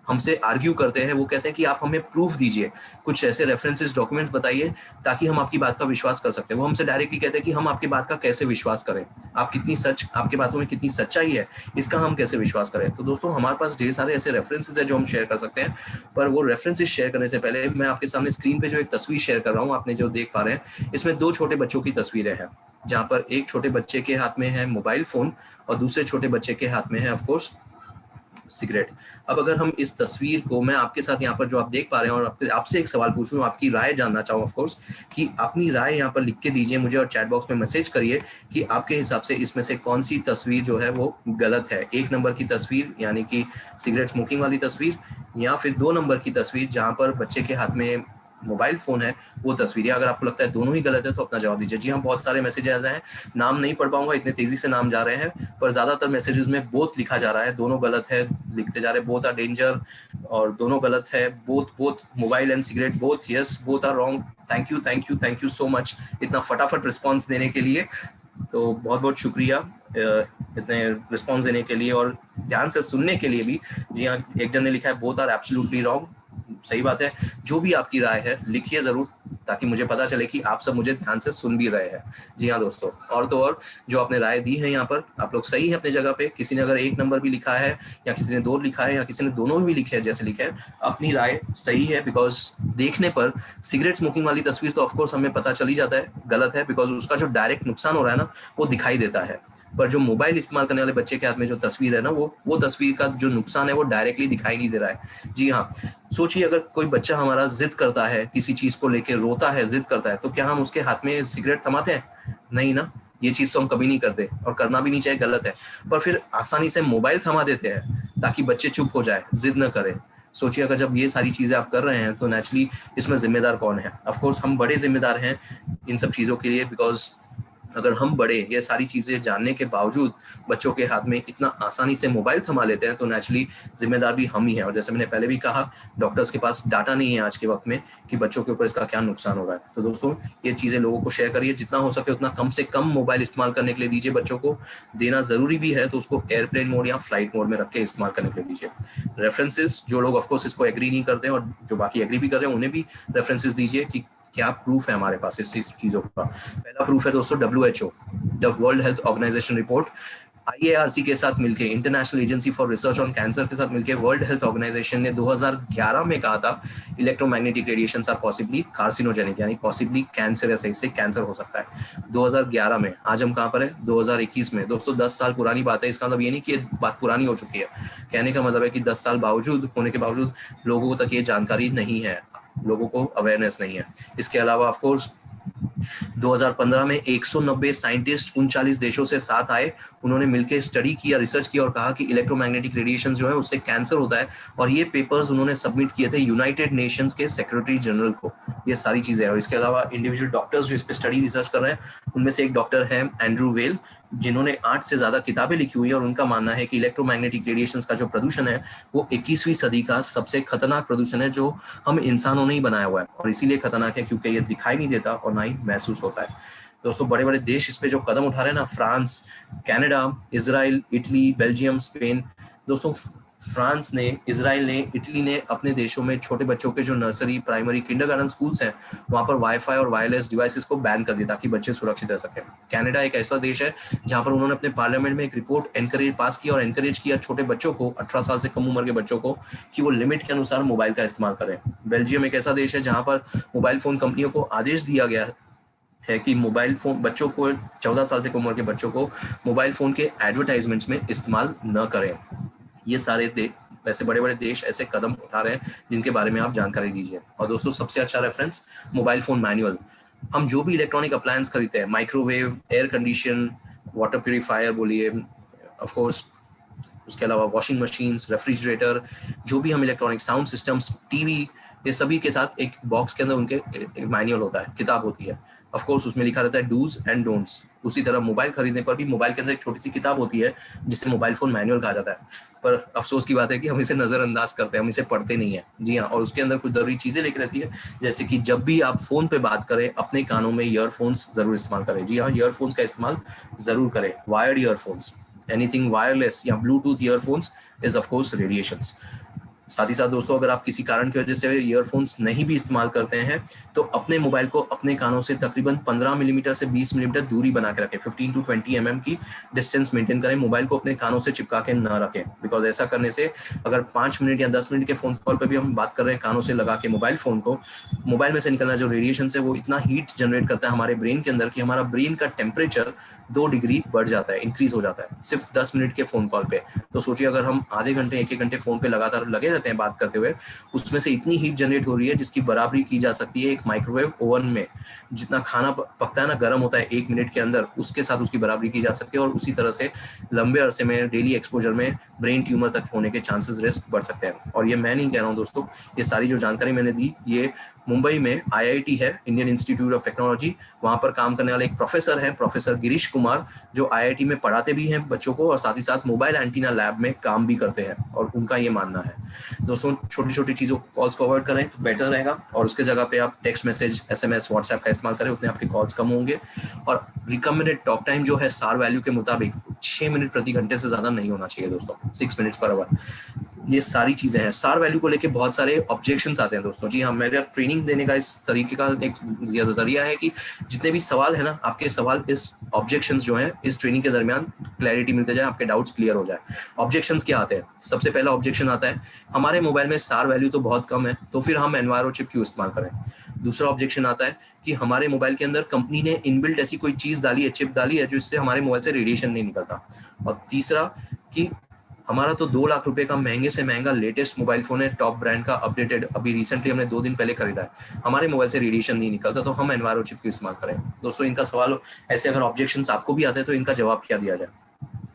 हमसे आर्ग्यू करते हैं, वो कहते हैं कि आप हमें प्रूफ दीजिए, कुछ ऐसे रेफरेंसेस डॉक्यूमेंट्स बताइए ताकि हम आपकी बात का विश्वास कर सकते हैं। वो हमसे डायरेक्टली कहते हैं कि हम आपकी बात का कैसे विश्वास करें, आप कितनी सच, आपकी बातों में कितनी सच्चाई है, इसका हम कैसे विश्वास करें। तो दोस्तों हमारे पास ढेर सारे ऐसे रेफरेंसेस है जो हम शेयर कर सकते हैं, पर वो रेफरेंसेस शेयर करने से पहले मैं आपके सामने स्क्रीन पे जो एक तस्वीर शेयर कर रहा हूँ, आपने जो देख पा रहे हैं, इसमें 2 छोटे बच्चों की तस्वीरें हैं, जहाँ पर एक छोटे बच्चे के हाथ में है मोबाइल फोन और दूसरे छोटे बच्चे के हाथ में है ऑफकोर्स सिगरेट। अब अगर हम इस तस्वीर को, मैं आपके साथ यहाँ पर जो आप देख पा रहे हैं, और आपसे एक सवाल पूछूं, आपकी राय जानना चाहूँ ऑफकोर्स, कि अपनी राय यहाँ पर लिख के दीजिए मुझे और चैट बॉक्स में मैसेज करिए कि आपके हिसाब से इसमें से कौन सी तस्वीर जो है वो गलत है। 1 नंबर की तस्वीर यानी कि सिगरेट स्मोकिंग वाली तस्वीर, या फिर 2 नंबर की तस्वीर जहाँ पर बच्चे के हाथ में मोबाइल फोन है, वो तस्वीरें। अगर आपको लगता है दोनों ही गलत है तो अपना जवाब दीजिए। जी हाँ, बहुत सारे मैसेजेस हैं, नाम नहीं पढ़ पाऊंगा, इतने तेजी से नाम जा रहे हैं, पर ज्यादातर मैसेजेस में बोथ लिखा जा रहा है, दोनों गलत है लिखते जा रहे हैं, बोथ आर डेंजर, और दोनों गलत है, both mobile and cigarette, both yes, both are wrong. Thank you so much इतना फटाफट रिस्पॉन्स देने के लिए। तो बहुत बहुत शुक्रिया इतने रिस्पॉन्स देने के लिए और ध्यान से सुनने के लिए भी। जी हाँ, एक जन ने लिखा है बोथ आर एब्सोल्युटली रॉन्ग। सही बात है, जो भी आपकी राय है लिखिए जरूर, ताकि मुझे पता चले कि आप सब मुझे ध्यान से सुन भी रहे हैं। जी हाँ दोस्तों, और तो और जो आपने राय दी है यहाँ पर, आप लोग सही है अपने जगह पे। किसी ने अगर 1 नंबर भी लिखा है, या किसी ने 2 लिखा है, या किसी ने दोनों भी लिखे हैं, जैसे लिखे हैं, अपनी राय सही है। बिकॉज देखने पर सिगरेट स्मोकिंग वाली तस्वीर तो ऑफकोर्स हमें पता चल ही जाता है गलत है, बिकॉज उसका जो डायरेक्ट नुकसान हो रहा है ना, वो दिखाई देता है। पर जो मोबाइल इस्तेमाल करने वाले बच्चे के हाथ में जो तस्वीर है ना, वो तस्वीर का जो नुकसान है वो डायरेक्टली दिखाई नहीं दे रहा है। जी हाँ, सोचिए अगर कोई बच्चा हमारा जिद करता है, किसी चीज को लेके रोता है, जिद करता है, तो क्या हम उसके हाथ में सिगरेट थमाते हैं? नहीं ना, ये चीज तो हम कभी नहीं करते, और करना भी नहीं चाहिए, गलत है। पर फिर आसानी से मोबाइल थमा देते हैं ताकि बच्चे चुप हो जाए, जिद न करें। सोचिए अगर जब ये सारी चीजें आप कर रहे हैं तो नेचुरली इसमें जिम्मेदार कौन है? ऑफ कोर्स हम बड़े जिम्मेदार हैं इन सब चीजों के लिए, बिकॉज अगर हम बड़े ये सारी चीजें जानने के बावजूद बच्चों के हाथ में इतना आसानी से मोबाइल थमा लेते हैं, तो नेचुरली जिम्मेदार भी हम ही हैं। और जैसे मैंने पहले भी कहा, डॉक्टर्स के पास डाटा नहीं है आज के वक्त में कि बच्चों के ऊपर इसका क्या नुकसान हो रहा है। तो दोस्तों ये चीजें लोगों को शेयर करिए, जितना हो सके उतना कम से कम मोबाइल इस्तेमाल करने के लिए दीजिए बच्चों को। देना जरूरी भी है तो उसको एयरप्लेन मोड या फ्लाइट मोड में रख के इस्तेमाल करने के लिए दीजिए। रेफरेंसेस, जो लोग ऑफकोर्स इसको एग्री नहीं करते हैं और जो बाकी एग्री भी कर रहे हैं, उन्हें भी रेफरेंसेस दीजिए कि क्या प्रूफ है हमारे पास इस चीजों का। पहला प्रूफ है दोस्तों WHO, the World Health Organization report, IARC के साथ मिलकर, International Agency for Research on cancer के साथ मिलकर वर्ल्ड हेल्थ ऑर्गेनाइजेशन ने 2011 में कहा था electromagnetic radiations are possibly carcinogenic, यानी पॉसिबली कैंसरस है, इससे कैंसर हो सकता है। 2011 में। आज हम कहाँ पर है? 2021 में। दोस्तों 10 साल पुरानी बात है। इसका मतलब ये नहीं कि ये बात पुरानी हो चुकी है, कहने का मतलब है कि 10 साल होने के बावजूद लोगों तक ये जानकारी नहीं है, लोगों को अवेयरनेस नहीं है। इसके अलावा ऑफ कोर्स 2015 में 190 साइंटिस्ट 39 देशों से साथ आए, उन्होंने मिलकर स्टडी किया, रिसर्च किया और कहा कि इलेक्ट्रोमैग्नेटिक रेडिएशन जो है उससे कैंसर होता है, और ये पेपर्स उन्होंने सबमिट किए थे यूनाइटेड नेशंस के सेक्रेटरी जनरल को। ये सारी चीजें हैं। और इसके अलावा इंडिविजुअल डॉक्टर्स जो इस पे स्टडी रिसर्च कर रहे हैं, उनमें से एक डॉक्टर है एंड्रू वेल, जिन्होंने 8 से ज्यादा किताबें लिखी हुई है, और उनका मानना है कि इलेक्ट्रोमैग्नेटिक रेडिएशन का जो प्रदूषण है वो 21वीं सदी का सबसे खतरनाक प्रदूषण है जो हम इंसानों ने ही बनाया हुआ है। और इसीलिए खतरनाक है क्योंकि ये दिखाई नहीं देता और ना ही महसूस होता है। दोस्तों बड़े बड़े देश इस पे जो कदम उठा रहे हैं ना, France, Canada, Israel, Italy, Belgium, Spain. दोस्तों फ्रांस ने, इजराइल ने, इटली ने अपने देशों में छोटे बच्चों के जो नर्सरी, प्राइमरी, किंडरगार्टन स्कूल्स हैं, वहां पर वाईफाई और वायरलेस डिवाइसेस को बैन कर दिया ताकि बच्चे सुरक्षित रह सकें। कनाडा एक ऐसा देश है जहां पर उन्होंने अपने पार्लियामेंट में एक रिपोर्ट पास की और एनकरेज किया छोटे बच्चों को, 18 साल से कम उम्र के बच्चों को, कि वो लिमिट के अनुसार मोबाइल का इस्तेमाल करें। बेल्जियम एक ऐसा देश है जहां पर मोबाइल फोन कंपनियों को आदेश दिया गया है कि मोबाइल फोन बच्चों को, 14 साल से कम उम्र के बच्चों को मोबाइल फोन के एडवर्टाइजमेंट्स में इस्तेमाल न करें। ये सारे वैसे बड़े बड़े देश ऐसे कदम उठा रहे हैं जिनके बारे में आप जानकारी दीजिए। और दोस्तों सबसे अच्छा रेफरेंस मोबाइल फोन मैनुअल। हम जो भी इलेक्ट्रॉनिक अप्लायंस खरीदते हैं, microwave, air condition, water purifier बोलिए, ऑफ कोर्स उसके अलावा वॉशिंग मशीन्स, रेफ्रिजरेटर, जो भी हम इलेक्ट्रॉनिक, साउंड सिस्टम्स, टीवी, ये सभी के साथ एक बॉक्स के अंदर उनके एक मैनुअल होता है, किताब होती है। ऑफ कोर्स उसमें लिखा रहता है डूज एंड डोंट्स। उसी तरह मोबाइल खरीदने पर भी मोबाइल के अंदर एक छोटी सी किताब होती है जिसे मोबाइल फोन मैनुअल कहा जाता है। पर अफसोस की बात है कि हम इसे नजरअंदाज करते हैं, हम इसे पढ़ते नहीं है। जी हाँ, और उसके अंदर कुछ जरूरी चीजें लिखी रहती है, जैसे कि जब भी आप फोन पे बात करें अपने कानों में ईयरफोन्स जरूर इस्तेमाल करें। जी हाँ, ईयरफोन्स का इस्तेमाल जरूर करें। वायर्ड ईयरफोन्स, एनीथिंग वायरलेस या Bluetooth earphones is of course radiations. साथ ही साथ दोस्तों अगर आप किसी कारण की वजह से ईयरफोन्स नहीं भी इस्तेमाल करते हैं तो अपने मोबाइल को अपने कानों से तकरीबन 15 मिलीमीटर से 20 मिलीमीटर दूरी बना के रखें। 15 to 20 mm की डिस्टेंस मेंटेन करें। मोबाइल को अपने कानों से चिपका के ना रखें, बिकॉज ऐसा करने से अगर 5 मिनट या 10 मिनट के फोन कॉल पर भी हम बात कर रहे हैं कानों से लगा के मोबाइल फोन को, मोबाइल में से निकलना जो रेडिएशन है वो इतना हीट जनरेट करता है हमारे ब्रेन के अंदर कि हमारा ब्रेन का टेम्परेचर 2 डिग्री बढ़ जाता है, इंक्रीज हो जाता है सिर्फ 10 मिनट के फोन कॉल पे। तो सोचिए अगर हम आधे घंटे, 1-1 घंटे फोन पे लगातार लगे रहते हैं बात करते हुए, उसमें से इतनी हीट जनरेट हो रही है जिसकी बराबरी की जा सकती है एक माइक्रोवेव ओवन में। जितना खाना पकता है ना, गर्म होता है 1 मिनट के अंदर, उसके साथ उसकी बराबरी की जा सकती है। और उसी तरह से लंबे अरसे में डेली एक्सपोजर में ब्रेन ट्यूमर तक होने के चांसेस, रिस्क बढ़ सकते हैं। और ये मैं नहीं कह रहा हूँ दोस्तों, ये सारी जो जानकारी मैंने दी ये मुंबई में IIT है, इंडियन इंस्टीट्यूट ऑफ टेक्नोलॉजी, वहां पर काम करने वाले एक प्रोफेसर हैं, प्रोफेसर गिरीश कुमार, जो IIT में पढ़ाते भी हैं बच्चों को और साथ ही साथ मोबाइल एंटीना लैब में काम भी करते हैं। और उनका ये मानना है दोस्तों, छोटी छोटी चीजों कॉल्स को अवॉइड करें तो बेटर रहेगा। और उसके जगह पे आप टेक्स्ट मैसेज, SMS, व्हाट्सएप का इस्तेमाल करें, उतने आपके कॉल्स कम होंगे। और रिकमेंडेड टॉक टाइम जो है सार वैल्यू के मुताबिक 6 मिनट प्रति घंटे से ज्यादा नहीं होना चाहिए दोस्तों, 6 मिनट्स पर आवर। ये सारी चीजें हैं। सार वैल्यू को लेके बहुत सारे ऑब्जेक्शंस आते हैं दोस्तों। जी हाँ, मेरा ट्रेनिंग देने का इस तरीके का एक जरिया है कि जितने भी सवाल है ना, आपके सवाल इस ऑब्जेक्शंस जो है इस ट्रेनिंग के दरमियान क्लैरिटी मिलते जाए, आपके डाउट्स क्लियर हो जाए। ऑब्जेक्शंस क्या आते हैं? सबसे पहला ऑब्जेक्शन आता है हमारे मोबाइल में सार वैल्यू तो बहुत कम है, तो फिर हम एनवायरो चिप क्यों इस्तेमाल करें। दूसरा ऑब्जेक्शन आता है कि हमारे मोबाइल के अंदर कंपनी ने इनबिल्ट ऐसी कोई चीज डाली है, चिप डाली है, जिससे हमारे मोबाइल से रेडिएशन नहीं निकलता। और तीसरा कि हमारा तो 2 लाख रुपए का महंगे से महंगा लेटेस्ट मोबाइल फोन है, टॉप ब्रांड का, अपडेटेड, अभी रिसेंटली हमने 2 दिन पहले खरीदा है, हमारे मोबाइल से रेडिएशन नहीं निकलता, तो हम एनवायरो चिप क्यों इस्तेमाल करें। दोस्तों इनका सवाल ऐसे अगर ऑब्जेक्शंस आपको भी आते हैं तो इनका जवाब क्या दिया जाए।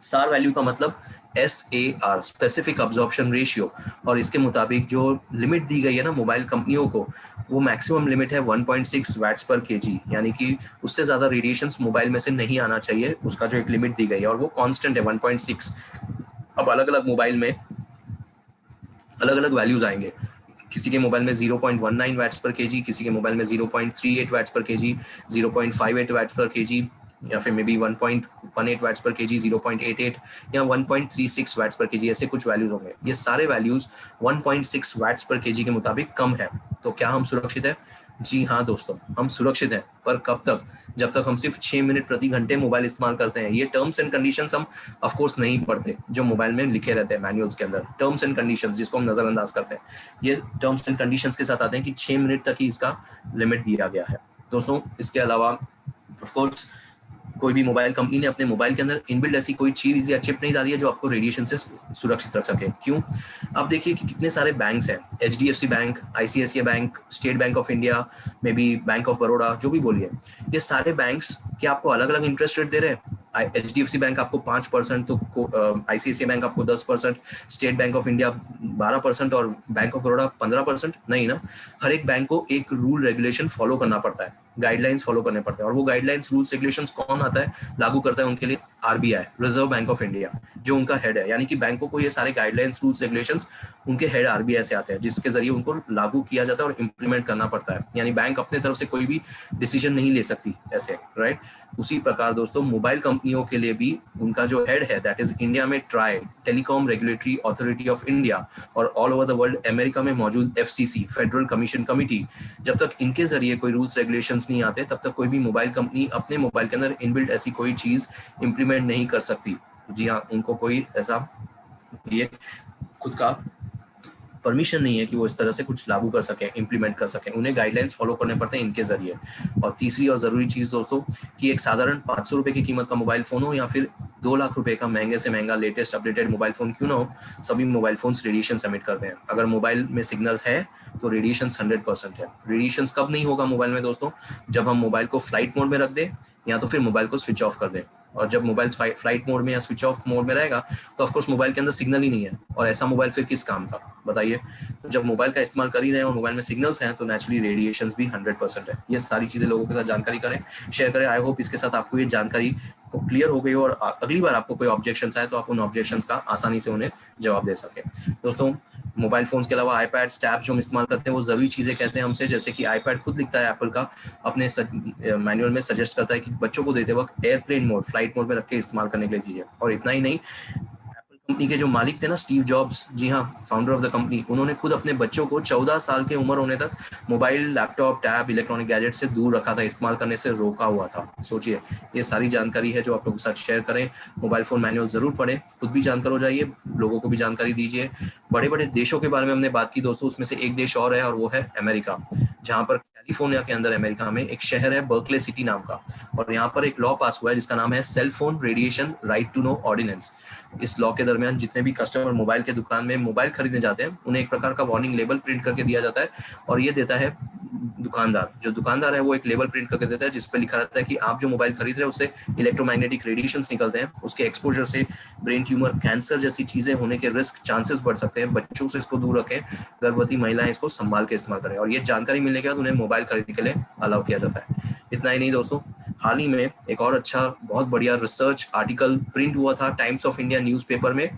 SAR वैल्यू का मतलब SAR, स्पेसिफिक अब्जॉर्प्शन रेशियो, और इसके मुताबिक जो लिमिट दी गई है ना मोबाइल कंपनियों को, वो मैक्सिमम लिमिट है 1.6 वैट्स पर केजी, यानी कि उससे ज़्यादा रेडिएशंस मोबाइल में से नहीं आना चाहिए, उसका जो एक लिमिट दी गई है, और वो कांस्टेंट है 1.6। अब अलग अलग मोबाइल में अलग अलग वैल्यूज आएंगे, किसी के मोबाइल में 0.19 वैट्स पर केजी, किसी के मोबाइल में 0.38 वैट्स पर केजी, 0.58 वैट्स पर केजी, या फिर मे बी 1.18 वैट्स पर केजी, 0.88 या 1.36 वैट्स पर केजी, ऐसे कुछ वैल्यूज होंगे। ये सारे वैल्यूज 1.6 वैट्स पर केजी के मुताबिक कम है। तो क्या हम सुरक्षित है? जी हाँ दोस्तों, हम सुरक्षित हैं, पर कब तक? जब तक हम सिर्फ 6 मिनट प्रति घंटे मोबाइल इस्तेमाल करते हैं। ये टर्म्स एंड कंडीशंस हम ऑफ कोर्स नहीं पढ़ते, जो मोबाइल में लिखे रहते हैं मैनुअल्स के अंदर, टर्म्स एंड कंडीशंस, जिसको हम नजरअंदाज करते हैं। ये टर्म्स एंड कंडीशंस के साथ आते हैं कि 6 मिनट तक ही इसका लिमिट दिया गया है दोस्तों। इसके अलावा ऑफ कोर्स कोई भी मोबाइल कंपनी ने अपने मोबाइल के अंदर इनबिल्ट ऐसी कोई चीज या चिप नहीं डाली है जो आपको रेडिएशन से सुरक्षित रख सके। क्यों? आप देखिए कि कितने सारे बैंक्स हैं, HDFC bank, ICICI bank, state bank of India, may be bank of Baroda, जो भी बोलिए, ये सारे बैंक्स क्या आपको अलग अलग इंटरेस्ट रेट दे रहे हैं? HDFC बैंक आपको 5%, तो ICICI बैंक आपको 10%, स्टेट बैंक ऑफ इंडिया 12% और बैंक ऑफ बड़ौदा 15%? नहीं ना। हर एक बैंक को एक रूल रेगुलेशन फॉलो करना पड़ता है, गाइडलाइंस फॉलो करने पड़ते हैं, और वो गाइडलाइंस रूल्स रेगुलेशंस कौन आता है लागू करता है उनके लिए? RBI, reserve bank of India, जो उनका हेड है। यानी कि बैंकों को ये सारे गाइडलाइंस रूल्स रेगुलेशंस उनके हेड RBI से आते हैं, जिसके जरिए उनको लागू किया जाता है और इम्प्लीमेंट करना पड़ता है। यानी बैंक अपने तरफ से कोई भी डिसीजन नहीं ले सकती ऐसे, राइट? उसी प्रकार दोस्तों मोबाइल कंपनियों के लिए भी उनका जो हेड है, दैट इज इंडिया में TRAI, telecom regulatory authority of India, और all over the world America में मौजूद FCC, फेडरल कमीशन कमिटी, जब तक इनके जरिए कोई रूल्स रेगुलेशंस नहीं आते तब तक कोई भी मोबाइल कंपनी अपने मोबाइल के अंदर इनबिल्ट ऐसी कोई चीज इंप्लीमेंट नहीं कर सकती। जी हाँ, उनको कोई ऐसा ये खुद का परमिशन नहीं है कि वो इस तरह से कुछ लागू कर सके, इंप्लीमेंट कर सके। उन्हें गाइडलाइंस फॉलो करने पड़ते हैं इनके जरिए। और तीसरी और जरूरी चीज दोस्तों, कि एक साधारण 500 रुपए की कीमत का मोबाइल फोन हो या फिर 2 लाख रुपए का महंगे से महंगा लेटेस्ट अपडेटेड मोबाइल फोन क्यों ना हो, सभी मोबाइल फोन्स रेडिएशन एमिट करते हैं। अगर मोबाइल में सिग्नल है तो रेडिएशन 100% है। रेडिएशन कब नहीं होगा मोबाइल में दोस्तों? जब हम मोबाइल को फ्लाइट मोड में रख दें या तो फिर मोबाइल को स्विच ऑफ कर दें। और जब मोबाइल फ्लाइट मोड में या स्विच ऑफ मोड में रहेगा तो ऑफकोर्स मोबाइल के अंदर सिग्नल ही नहीं है, और ऐसा मोबाइल फिर किस काम का, बताइए? तो जब मोबाइल का इस्तेमाल कर ही रहे हैं और मोबाइल में सिग्नल्स हैं तो नेचुरली रेडिएशंस भी 100% है। ये सारी चीजें लोगों के साथ जानकारी करें, शेयर करें। आई होप इसके साथ आपको ये जानकारी क्लियर हो गई हो, और अगली बार आपको कोई ऑब्जेक्शंस आए तो आप उन ऑब्जेक्शंस का आसानी से उन्हें जवाब दे सके। दोस्तों मोबाइल फोन्स के अलावा iPads, टैब्स जो हम इस्तेमाल करते हैं वो जरूरी चीजें कहते हैं हमसे, जैसे कि iPad खुद लिखता है एप्पल का, अपने मैनुअल में सजेस्ट करता है कि बच्चों को देते वक्त एयरप्लेन मोड, फ्लाइट मोड में रख के इस्तेमाल करने के लिए दीजिए। और इतना ही नहीं, कंपनी के जो मालिक थे ना, स्टीव जॉब्स, जी हाँ, फाउंडर ऑफ द कंपनी, उन्होंने खुद अपने बच्चों को 14 साल की उम्र होने तक mobile, laptop, tab, electronic gadget से दूर रखा था, इस्तेमाल करने से रोका हुआ था। सोचिए, ये सारी जानकारी है जो आप लोगों के साथ शेयर करें। मोबाइल फोन मैनुअल जरूर पढ़ें, खुद भी जानकार हो जाइए, लोगों को भी जानकारी दीजिए। बड़े बड़े देशों के बारे में हमने बात की दोस्तों, उसमें से एक देश और है और वो है अमेरिका, जहाँ पर कैलिफोर्निया के अंदर अमेरिका में एक शहर है बर्कले सिटी नाम का, और यहाँ पर एक लॉ पास हुआ है जिसका नाम है cell phone radiation right to know ordinance. इस लॉ के दरमियान जितने भी कस्टमर मोबाइल के दुकान में मोबाइल खरीदने जाते हैं उन्हें एक प्रकार का वार्निंग लेबल प्रिंट करके दिया जाता है, और ये देता है दुकानदार। जो दुकानदार है वो एक लेबल प्रिंट करके देता है जिस पर लिखा रहता है कि आप जो मोबाइल खरीद रहे हैं उससे इलेक्ट्रोमैग्नेटिक रेडिएशंस निकलते हैं, उसके एक्सपोजर से ब्रेन ट्यूमर, कैंसर जैसी चीजें होने के रिस्क, चांसेस बढ़ सकते हैं। बच्चों से इसको दूर रखें, गर्भवती महिलाएं इसको संभाल के इस्तेमाल करें, और ये जानकारी मिलने के बाद उन्हें मोबाइल खरीदने के लिए अलाउ किया जाता है। इतना ही नहीं दोस्तों, हाल ही में एक और अच्छा बहुत बढ़िया रिसर्च आर्टिकल प्रिंट हुआ था टाइम्स ऑफ इंडिया न्यूज़पेपर में।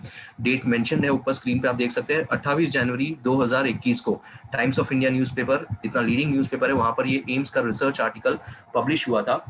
डेट मेंशन है ऊपर स्क्रीन पे, आप देख सकते हैं 28 जनवरी 2021 को टाइम्स ऑफ इंडिया न्यूज़पेपर, इतना लीडिंग न्यूज़पेपर है, वहां पर ये एम्स का रिसर्च आर्टिकल पब्लिश हुआ था।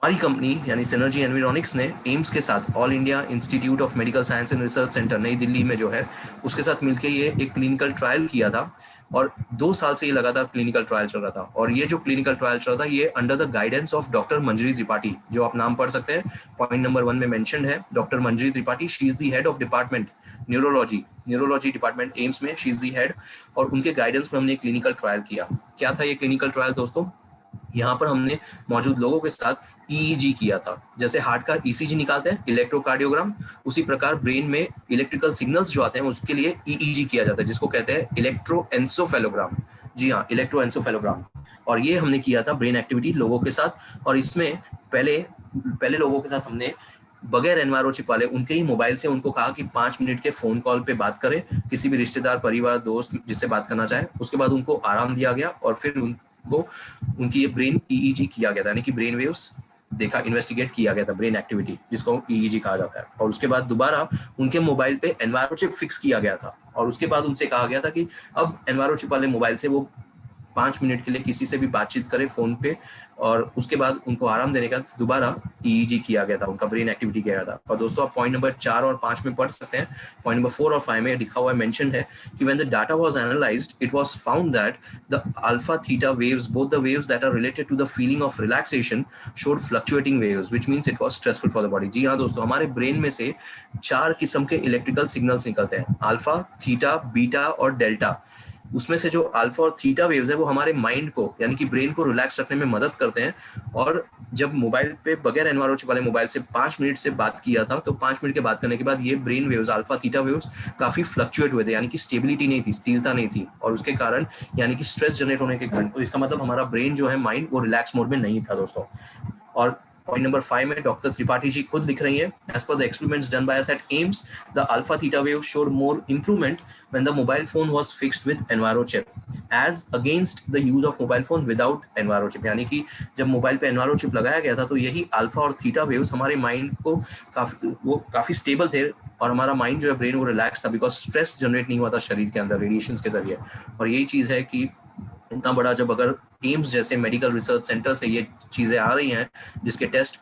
हमारी कंपनी यानी सिनर्जी एनवायरॉनिक्स ने एम्स के साथ, all India institute of medical science and research centre नई दिल्ली में जो है, उसके साथ मिलकर ये एक क्लिनिकल ट्रायल किया था, और 2 साल से ये लगातार क्लिनिकल ट्रायल चल रहा था। और ये जो क्लिनिकल ट्रायल चल रहा था ये under the guidance of doctor Manjari Tripathi, जो आप नाम पढ़ सकते हैं, पॉइंट नंबर 1 में मेंशन्ड है doctor Manjari Tripathi. She is the head of department neurology department AIIMS में, शी इज द हेड, और उनके गाइडेंस में हमने क्लिनिकल ट्रायल किया। क्या था ये क्लिनिकल ट्रायल दोस्तों? यहाँ पर हमने मौजूद लोगों के साथ EEG किया था। जैसे हार्ट का ECG निकालते हैं, इलेक्ट्रोकार्डियोग्राम, उसी प्रकार ब्रेन में इलेक्ट्रिकल सिग्नल्स जो आते हैं उसके लिए EEG किया जाता है, जिसको कहते हैं इलेक्ट्रोएंसेफेलोग्राम। जी हाँ, इलेक्ट्रोएंसेफेलोग्राम। और ये हमने किया था ब्रेन एक्टिविटी लोगों के साथ, और इसमें पहले लोगों के साथ हमने बगैर एनवायरो चिप वाले उनके ही मोबाइल से उनको कहा कि 5 मिनट के फोन कॉल पे बात करें, किसी भी रिश्तेदार, परिवार, दोस्त जिससे बात करना चाहे। उसके बाद उनको आराम दिया गया और फिर उनको उनकी ये ब्रेन ईईजी किया गया था, यानी कि ब्रेन वेव्स देखा, इन्वेस्टिगेट किया गया था, ब्रेन एक्टिविटी जिसको ईईजी कहा जाता है। और उसके बाद दोबारा उनके मोबाइल पे एनवायरो चिप फिक्स किया गया था और उसके बाद उनसे कहा गया था कि अब एनवायरो चिप वाले मोबाइल से वो 5 मिनट के लिए किसी से भी बातचीत करें फोन पे, और उसके बाद उनको आराम देने का दोबारा ईईजी किया गया था, उनका ब्रेन एक्टिविटी किया गया था। और दोस्तों आप पॉइंट नंबर 4 और 5 में पढ़ सकते हैं। पॉइंट नंबर 4 और 5 में लिखा हुआ मेंशन है कि when the data was analysed it was found that the alpha theta waves, both the waves that are related to the feeling of relaxation, showed fluctuating waves which means it was stressful for the body. जी हाँ दोस्तों, हमारे brain में से 4 किस्म के electrical signals निकलते हैं, अल्फा, थीटा, बीटा और डेल्टा। उसमें से जो अल्फा और थीटा वेव्स है वो हमारे माइंड को, यानी कि ब्रेन को रिलैक्स रखने में मदद करते हैं। और जब मोबाइल पे बगैर एनवायरो चिप वाले मोबाइल से 5 मिनट से बात किया था, तो 5 मिनट के बात करने के बाद ये brain waves, alpha theta waves काफी फ्लक्चुएट हुए थे, यानी कि स्टेबिलिटी नहीं थी, स्थिरता नहीं थी, और उसके कारण यानी कि स्ट्रेस जनरेट होने के कारण, तो इसका मतलब हमारा ब्रेन जो है, माइंड, वो रिलैक्स मोड में नहीं था दोस्तों। और पॉइंट नंबर 5 में डॉक्टर त्रिपाठी जी खुद लिख रही हैं, as per the experiments done by us at AIIMS, the alpha theta wave showed more improvement when the mobile phone was fixed with Enviro chip as against the use of mobile phone without Enviro chip. यानी कि जब mobile पे enviro chip लगाया गया था तो यही alpha और थीटा वेव्स हमारे माइंड को काफी स्टेबल थे, और हमारा माइंड जो है, ब्रेन, वो रिलैक्स था, बिकॉज स्ट्रेस जनरेट नहीं हुआ था शरीर के अंदर रेडिएशंस के जरिए। और यही चीज है कि इतना बड़ा, जब अगर एम्स जैसे मेडिकल रिसर्च सेंटर से ये चीजें आ रही हैं, जिसके टेस्ट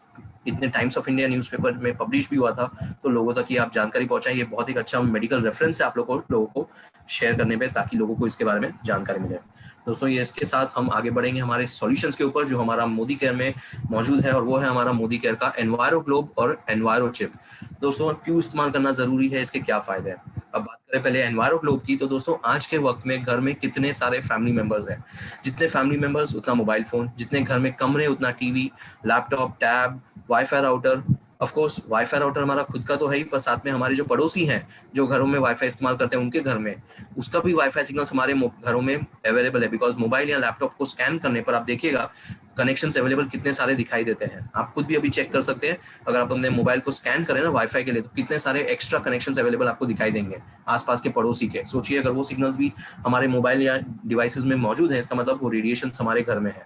इतने टाइम्स ऑफ इंडिया न्यूज़पेपर में पब्लिश भी हुआ था, तो लोगों तक ये आप जानकारी पहुंचाएं। ये बहुत एक अच्छा मेडिकल रेफरेंस है आप लोगों को शेयर करने पे, ताकि लोगों को इसके बारे में जानकारी मिले। दोस्तों ये इसके साथ हम आगे बढ़ेंगे हमारे सॉल्यूशंस के ऊपर, जो हमारा मोदी केयर में मौजूद है, और वो है हमारा मोदी केयर का एनवायरो ग्लोब और एनवायरो चिप। दोस्तों क्यों इस्तेमाल करना जरूरी है, इसके क्या फायदे हैं। अब बात करें पहले एनवायरो ग्लोब की, तो दोस्तों आज के वक्त में घर में कितने सारे फैमिली मेंबर्स हैं, जितने फैमिली मेंबर्स उतना मोबाइल फोन, जितने घर में कमरे उतना TV, laptop, tab, wifi router. Of course wifi router हमारा खुद का तो है ही, पर साथ में हमारे जो पड़ोसी हैं, जो घरों में वाईफाई इस्तेमाल करते हैं, उनके घर में उसका भी वाईफाई सिग्नल्स हमारे घरों में अवेलेबल है, बिकॉज मोबाइल या लैपटॉप को स्कैन करने पर आप देखिएगा कनेक्शंस अवेलेबल कितने सारे दिखाई देते हैं। आप खुद भी अभी चेक कर सकते हैं, अगर आप अपने मोबाइल को स्कैन करें ना वाईफाई के लिए, तो कितने सारे एक्स्ट्रा कनेक्शंस अवेलेबल आपको दिखाई देंगे आसपास के पड़ोसी के। सोचिए अगर वो सिग्नल्स भी हमारे मोबाइल या डिवाइसेस में मौजूद है, इसका मतलब वो रेडिएशन हमारे घर में है।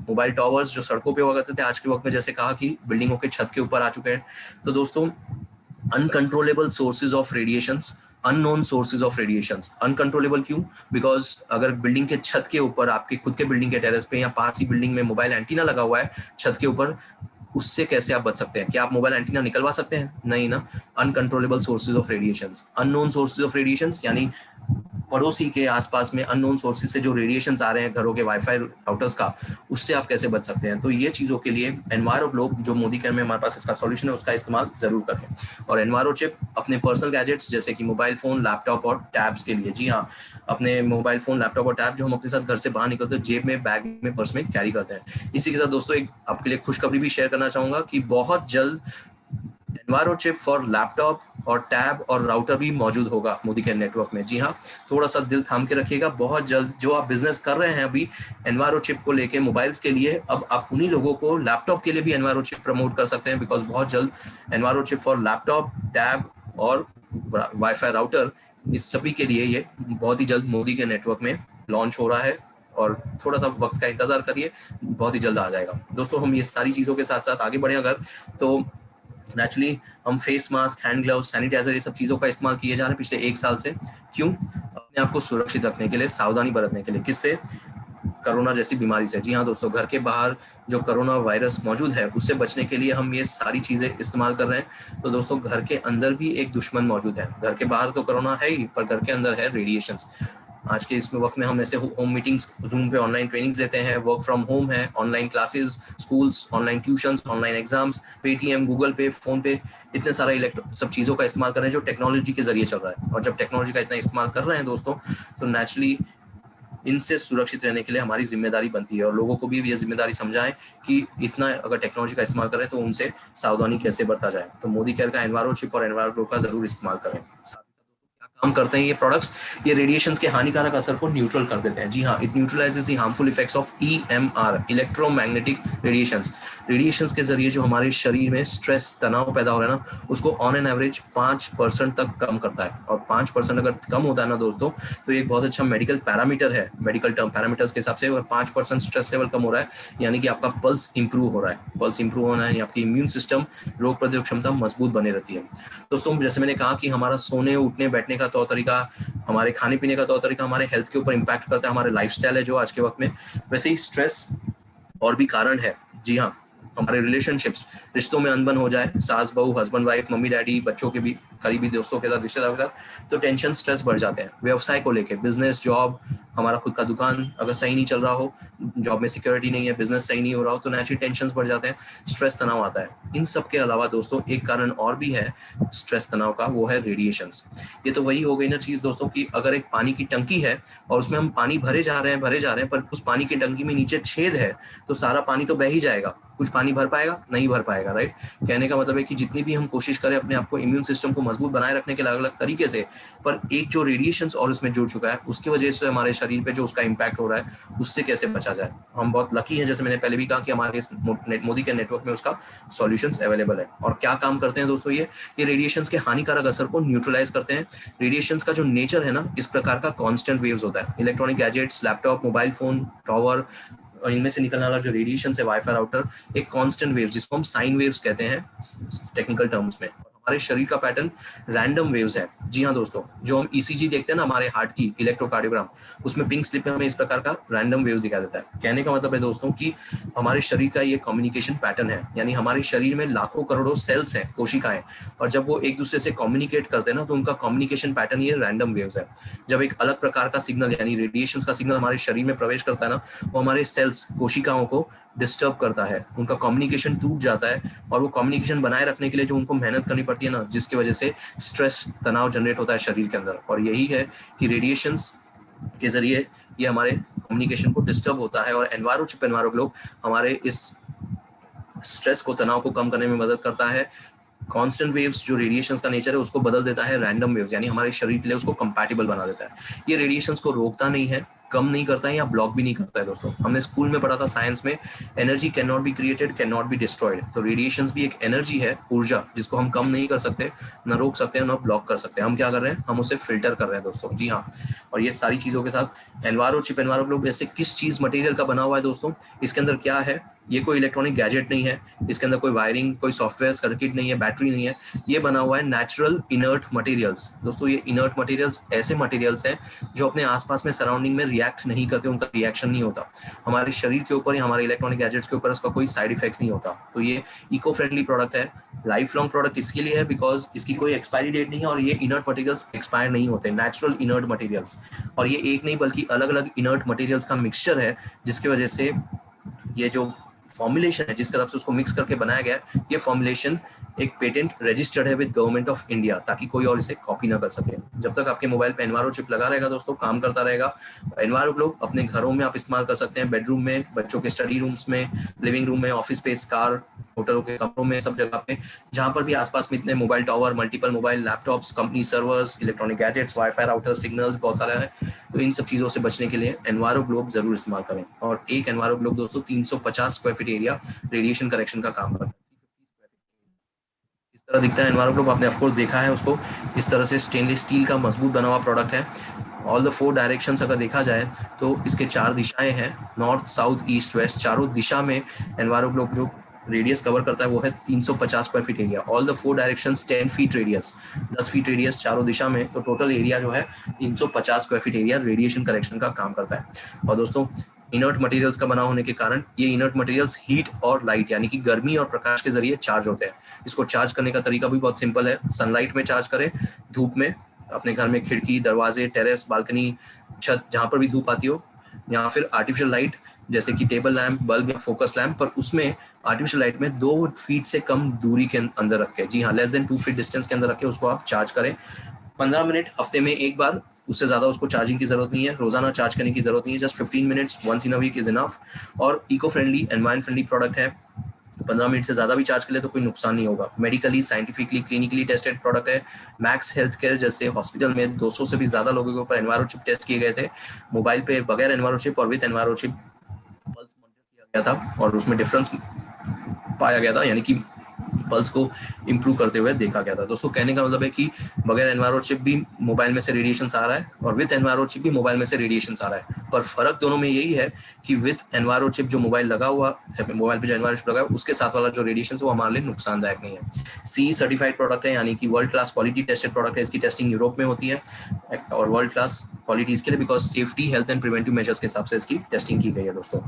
मोबाइल टावर्स जो सड़कों पे हुआ करते थे, आज के वक्त में जैसे कहा कि बिल्डिंगों के छत के ऊपर आ चुके हैं। तो दोस्तों uncontrollable sources of radiations, unknown sources of radiations. Uncontrollable क्यों? बिकॉज अगर बिल्डिंग के छत के ऊपर, आपके खुद के बिल्डिंग के टेरेस पे या पास ही बिल्डिंग में मोबाइल एंटीना लगा हुआ है छत के ऊपर, उससे कैसे आप बच सकते हैं? क्या आप मोबाइल एंटीना निकलवा सकते हैं? नहीं ना। Uncontrollable sources of radiations, unknown sources of radiations, यानी पड़ोसी के आसपास में अननोन सोर्सेज से जो रेडिएशंस आ रहे हैं घरों के वाईफाई राउटर्स का, उससे आप कैसे बच सकते हैं? तो ये चीज़ों के लिए एनवायरो ग्लोब जो मोदी केयर में हमारे पास इसका सॉल्यूशन है, उसका इस्तेमाल जरूर करें। और एनवायरो चिप अपने पर्सनल गैजेट्स जैसे कि मोबाइल फोन, लैपटॉप और टैब्स के लिए, जी हाँ, अपने मोबाइल फोन, लैपटॉप और टैब जो हम अपने साथ घर से बाहर निकलते हैं, जेब में, बैग में, पर्स में कैरी करते हैं। इसी के साथ दोस्तों एक आपके लिए खुशखबरी भी शेयर करना चाहूंगा कि बहुत जल्द एनवायरो चिप फॉर लैपटॉप और टैब और राउटर भी मौजूद होगा मोदी केयर नेटवर्क में। जी हाँ, थोड़ा सा दिल थाम के रखिएगा, बहुत जल्द जो आप बिजनेस कर रहे हैं अभी एनवायरो चिप को लेके मोबाइल्स के लिए, अब आप उन्हीं लोगों को लैपटॉप के लिए भी एनवायरो चिप प्रमोट कर सकते हैं, बिकॉज बहुत जल्द enviro chip for laptop, tab और वाईफाई राउटर, इस सभी के लिए ये बहुत ही जल्द मोदी के नेटवर्क में लॉन्च हो रहा है, और थोड़ा सा वक्त का इंतजार करिए, बहुत ही जल्द आ जाएगा। दोस्तों हम ये सारी चीज़ों के साथ साथ आगे बढ़े अगर, तो नेचुरली हम face mask, hand gloves, sanitiser, ये सब चीज़ों का इस्तेमाल किए जा रहे हैं पिछले 1 साल से। क्यों? अपने आप को सुरक्षित रखने के लिए, सावधानी बरतने के लिए। किससे? कोरोना जैसी बीमारी से। जी हाँ दोस्तों, घर के बाहर जो कोरोना वायरस मौजूद है उससे बचने के लिए हम ये सारी चीज़ें इस्तेमाल कर रहे हैं। तो दोस्तों घर के अंदर भी एक दुश्मन मौजूद है, घर के बाहर तो कोरोना है ही, पर घर के अंदर है रेडिएशंस। आज के इस वक्त में हम ऐसे होम मीटिंग्स, जूम पे ऑनलाइन ट्रेनिंग्स लेते हैं, वर्क फ्रॉम होम है, online classes, schools, online tuitions, online exams, Paytm, Google पे, फोन पे, इतने सारा सब चीज़ों का इस्तेमाल कर रहे हैं जो टेक्नोलॉजी के जरिए चल रहा है। और जब टेक्नोलॉजी का इतना इस्तेमाल कर रहे हैं दोस्तों, तो नेचुरली इनसे सुरक्षित रहने के लिए हमारी जिम्मेदारी बनती है, और लोगों को भी ये जिम्मेदारी समझाएं कि इतना अगर टेक्नोलॉजी का इस्तेमाल करें तो उनसे सावधानी कैसे बरता जाए। तो मोदी केयर का एनवायरो चिप और एनवायरो ग्लोब का जरूर इस्तेमाल करें। साथ ही साथ दोस्तों क्या काम करते हैं ये प्रोडक्ट्स, ये रेडिएशंस के हानिकारक असर को न्यूट्रल कर देते हैं। जी हाँ, it neutralises the harmful effects of EMR, electromagnetic radiations. Radiations के जरिए जो हमारे शरीर में स्ट्रेस, तनाव पैदा हो रहा है ना, उसको ऑन एन एवरेज 5% तक कम करता है। और 5% अगर कम होता है ना दोस्तों, तो ये एक बहुत अच्छा मेडिकल पैरामीटर है। मेडिकल टर्म पैरामीटर्स के हिसाब से अगर 5% स्ट्रेस लेवल कम हो रहा है, यानी कि आपका पल्स इंप्रूव हो रहा है। पल्स इंप्रूव होना है, आपकी इम्यून सिस्टम, रोग प्रतिरोधक क्षमता मजबूत बनी रहती है। दोस्तों जैसे मैंने कहा कि हमारा सोने, उठने, बैठने का तौर तरीका, हमारे खाने पीने का तौर तरीका हमारे हेल्थ के ऊपर इम्पैक्ट करता है, हमारे लाइफस्टाइल है जो आज के वक्त में, वैसे ही स्ट्रेस और भी कारण है। जी हाँ, हमारे रिलेशनशिप्स, रिश्तों में अनबन हो जाए, सास बहू, हस्बैंड वाइफ, मम्मी डैडी, बच्चों के भी, करीबी दोस्तों के साथ, रिश्तेदारों के साथ, तो टेंशन, स्ट्रेस बढ़ जाते हैं। व्यवसाय को लेके, बिजनेस, जॉब, हमारा खुद का दुकान अगर सही नहीं चल रहा हो, जॉब में सिक्योरिटी नहीं है, बिजनेस सही नहीं हो रहा हो, तो नेचुरली टेंशन बढ़ जाते हैं, स्ट्रेस, तनाव आता है। इन सब के अलावा दोस्तों एक कारण और भी है स्ट्रेस तनाव का, वो है रेडिएशंस। ये तो वही हो गई ना चीज दोस्तों कि अगर एक पानी की टंकी है और उसमें हम पानी भरे जा रहे हैं, पर उस पानी की टंकी में नीचे छेद है, तो सारा पानी तो बह ही जाएगा, कुछ पानी भर पाएगा? नहीं भर पाएगा, राइट। कहने का मतलब है कि जितनी भी हम कोशिश करें अपने आप को, इम्यून सिस्टम को मजबूत बनाए रखने के अलग अलग तरीके से, पर एक जो रेडिएशंस और उसमें जुड़ चुका है, उसकी वजह से हमारे शरीर पे जो उसका इम्पैक्ट हो रहा है, उससे कैसे बचा जाए। हम बहुत लकी हैं, जैसे मैंने पहले भी कहा कि हमारे इस मोदी के नेटवर्क में उसका सॉल्यूशंस अवेलेबल है। और क्या काम करते हैं दोस्तों, ये रेडिएशंस के हानिकारक असर को न्यूट्रलाइज करते हैं। रेडिएशंस का जो नेचर है ना, इस प्रकार का कांस्टेंट वेव्स होता है। Electronic gadgets, laptop, mobile phone, tower, और इनमें से निकलने वाला जो रेडिएशन है, वाईफाई राउटर, एक कांस्टेंट वेव, जिसको हम साइन वेव्स कहते हैं टेक्निकल टर्म्स में। हमारे शरीर का पैटर्न रैंडम वेव्स है। जी हाँ दोस्तों, जो हम ईसीजी देखते हैं ना हमारे हार्ट की, इलेक्ट्रोकार्डियोग्राम, उसमें पिंक स्लिप में हमें इस प्रकार का रैंडम वेव्स दिखा देता है। कहने का मतलब है दोस्तों कि हमारे शरीर का ये कम्युनिकेशन पैटर्न है, यानी हमारे शरीर में लाखों करोड़ों सेल्स हैं, कोशिकाएं, और जब वो एक दूसरे से कम्युनिकेट करते हैं ना, तो उनका कम्युनिकेशन पैटर्न ये रैंडम वेव्स है। जब एक अलग प्रकार का सिग्नल, यानी रेडिएशन का सिग्नल हमारे शरीर में प्रवेश करता है ना, वो हमारे सेल्स, कोशिकाओं को डिस्टर्ब करता है, उनका कम्युनिकेशन टूट जाता है, और वो कम्युनिकेशन बनाए रखने के लिए जो उनको मेहनत करनी पड़ती है ना, जिसकी वजह से स्ट्रेस, तनाव जनरेट होता है शरीर के अंदर। और यही है कि रेडिएशंस के जरिए ये हमारे कम्युनिकेशन को डिस्टर्ब होता है, और एनवायरो ग्लोब हमारे इस स्ट्रेस को, तनाव को कम करने में मदद करता है। कांस्टेंट वेव्स जो रेडिएशंस का नेचर है उसको बदल देता है रैंडम वेव्स, यानी हमारे शरीर के लिए उसको कंपैटिबल बना देता है। ये रेडिएशंस को रोकता नहीं है, कम नहीं करता है, या ब्लॉक भी नहीं करता है दोस्तों। हमने स्कूल में पढ़ा था साइंस में, energy can not be created, can not be destroyed. तो रेडिएशंस भी एक एनर्जी है, ऊर्जा, जिसको हम कम नहीं कर सकते, न रोक सकते हैं, न ब्लॉक कर सकते हैं। हम क्या कर रहे हैं, हम उसे फिल्टर कर रहे हैं दोस्तों। जी हाँ, और ये सारी चीजों के साथ एनवायरो ग्लोब जैसे किस चीज, मटेरियल का बना हुआ है दोस्तों, इसके अंदर क्या है, ये कोई इलेक्ट्रॉनिक गैजेट नहीं है, इसके अंदर कोई वायरिंग, कोई सॉफ्टवेयर सर्किट नहीं है, बैटरी नहीं है, ये बना हुआ है नेचुरल इनर्ट मटेरियल्स। दोस्तों ये इनर्ट मटेरियल्स ऐसे मटेरियल्स हैं जो अपने आसपास में, सराउंडिंग में रिएक्ट नहीं करते, उनका रिएक्शन नहीं होता। हमारे शरीर के ऊपर या हमारे इलेक्ट्रॉनिक गैजेट्स के ऊपर उसका कोई साइड इफेक्ट्स नहीं होता। तो ये इको फ्रेंडली प्रोडक्ट है, लाइफ लॉन्ग प्रोडक्ट इसके लिए है बिकॉज इसकी कोई एक्सपायरी डेट नहीं है, और ये इनर्ट मटेरियल्स एक्सपायर नहीं होते, नेचुरल इनर्ट मटेरियल्स। और ये एक नहीं बल्कि अलग अलग इनर्ट मटेरियल्स का मिक्सचर है, जिसकी वजह से ये जो फॉर्मुलेशन है, जिस तरफ से उसको मिक्स करके बनाया गया है, ये फॉर्मुलेशन एक पेटेंट रजिस्टर्ड है विद गवर्नमेंट ऑफ इंडिया, ताकि कोई और इसे कॉपी ना कर सके। जब तक आपके मोबाइल पे एनवायरो चिप लगा रहेगा दोस्तों, काम करता रहेगा। एनवायरो ग्लोब अपने घरों में आप इस्तेमाल कर सकते हैं, बेडरूम में, बच्चों के स्टडी रूम्स में, लिविंग रूम में, ऑफिस स्पेस, कार, होटलों के कमरों में, सब जगह पे जहां पर भी आसपास में इतने mobile tower, multiple mobile, laptops, company servers, electronic gadgets, wifi router, signals बहुत सारे हैं। तो इन सब चीजों से बचने के लिए एनवायरो ग्लोब जरूर इस्तेमाल करें। और एक एनवायरो ग्लोब दोस्तों 350 square feet area radiation correction का काम करता है। इस तरह दिखता है एनवायरो ग्लोब, आपने ऑफकोर्स देखा है उसको। इस तरह से स्टेनलेस स्टील का मजबूत बना हुआ प्रोडक्ट है। ऑल द 4 डायरेक्शंस अगर देखा जाए तो इसके 4 दिशाएं हैं, नॉर्थ, साउथ, ईस्ट, वेस्ट। चारों दिशा में एनवायरो ग्लोब जो रेडियस कवर करता है वो है 350 square feet area. All the 4 directions 10 feet radius, 10 feet radius चारों दिशा में। तो टोटल एरिया जो है 350 square feet area radiation correction का काम करता है। और दोस्तों इनर्ट मटेरियल्स का बना होने के कारण ये इनर्ट मटेरियल्स हीट और लाइट, यानी कि गर्मी और प्रकाश के जरिए चार्ज होते हैं। इसको चार्ज करने का तरीका भी बहुत सिंपल है। सनलाइट में चार्ज करें, धूप में, अपने घर में खिड़की, दरवाजे, टेरेस, बालकनी, छत, जहां पर भी धूप आती हो, या फिर आर्टिफिशियल लाइट जैसे कि टेबल लैंप, बल्ब या फोकस लैंप, पर उसमें आर्टिफिशियल लाइट में 2 फीट से कम दूरी के अंदर रख के, जी हाँ, लेस देन 2 फीट डिस्टेंस के अंदर रख के उसको आप चार्ज करें। 15 मिनट हफ्ते में एक बार, उससे ज्यादा उसको चार्जिंग की जरूरत नहीं है, रोजाना चार्ज करने की जरूरत नहीं है, just 15 minutes once in a week is enough. और eco friendly, environment friendly product है। 15 मिनट से ज्यादा भी चार्ज कर ले तो कोई नुकसान नहीं होगा। Medically, scientifically, clinically tested product है। मैक्स हेल्थ केयर जैसे हॉस्पिटल में 200 से भी ज्यादा लोगों के ऊपर एनवायरो चिप टेस्ट किए गए थे, मोबाइल पे बगैर एनवायरो चिप और with Enviro chip pulse monitor किया गया था और उसमें डिफरेंस पाया गया था, यानी कि पल्स को इंप्रूव करते हुए देखा गया था। दोस्तों कहने का मतलब है कि बगैर एनवायरो चिप भी मोबाइल में से रेडिएशन आ रहा है और विद एनवायरो चिप भी मोबाइल में से रेडिएशन आ रहा है, पर फर्क दोनों में यही है कि विद एनवायरो चिप जो मोबाइल लगा हुआ है, मोबाइल पे जो एनवायरो चिप लगा है उसके साथ वाला जो रेडिएशन है वो हमारे लिए नुकसानदायक नहीं है। सी सर्टिफाइड प्रोडक्ट है, यानी कि world class quality tested product है। इसकी टेस्टिंग यूरोप में होती है और वर्ल्ड क्लास क्वालिटी इसके लिए because safety, health and preventive measures के हिसाब से इसकी टेस्टिंग की गई है। दोस्तों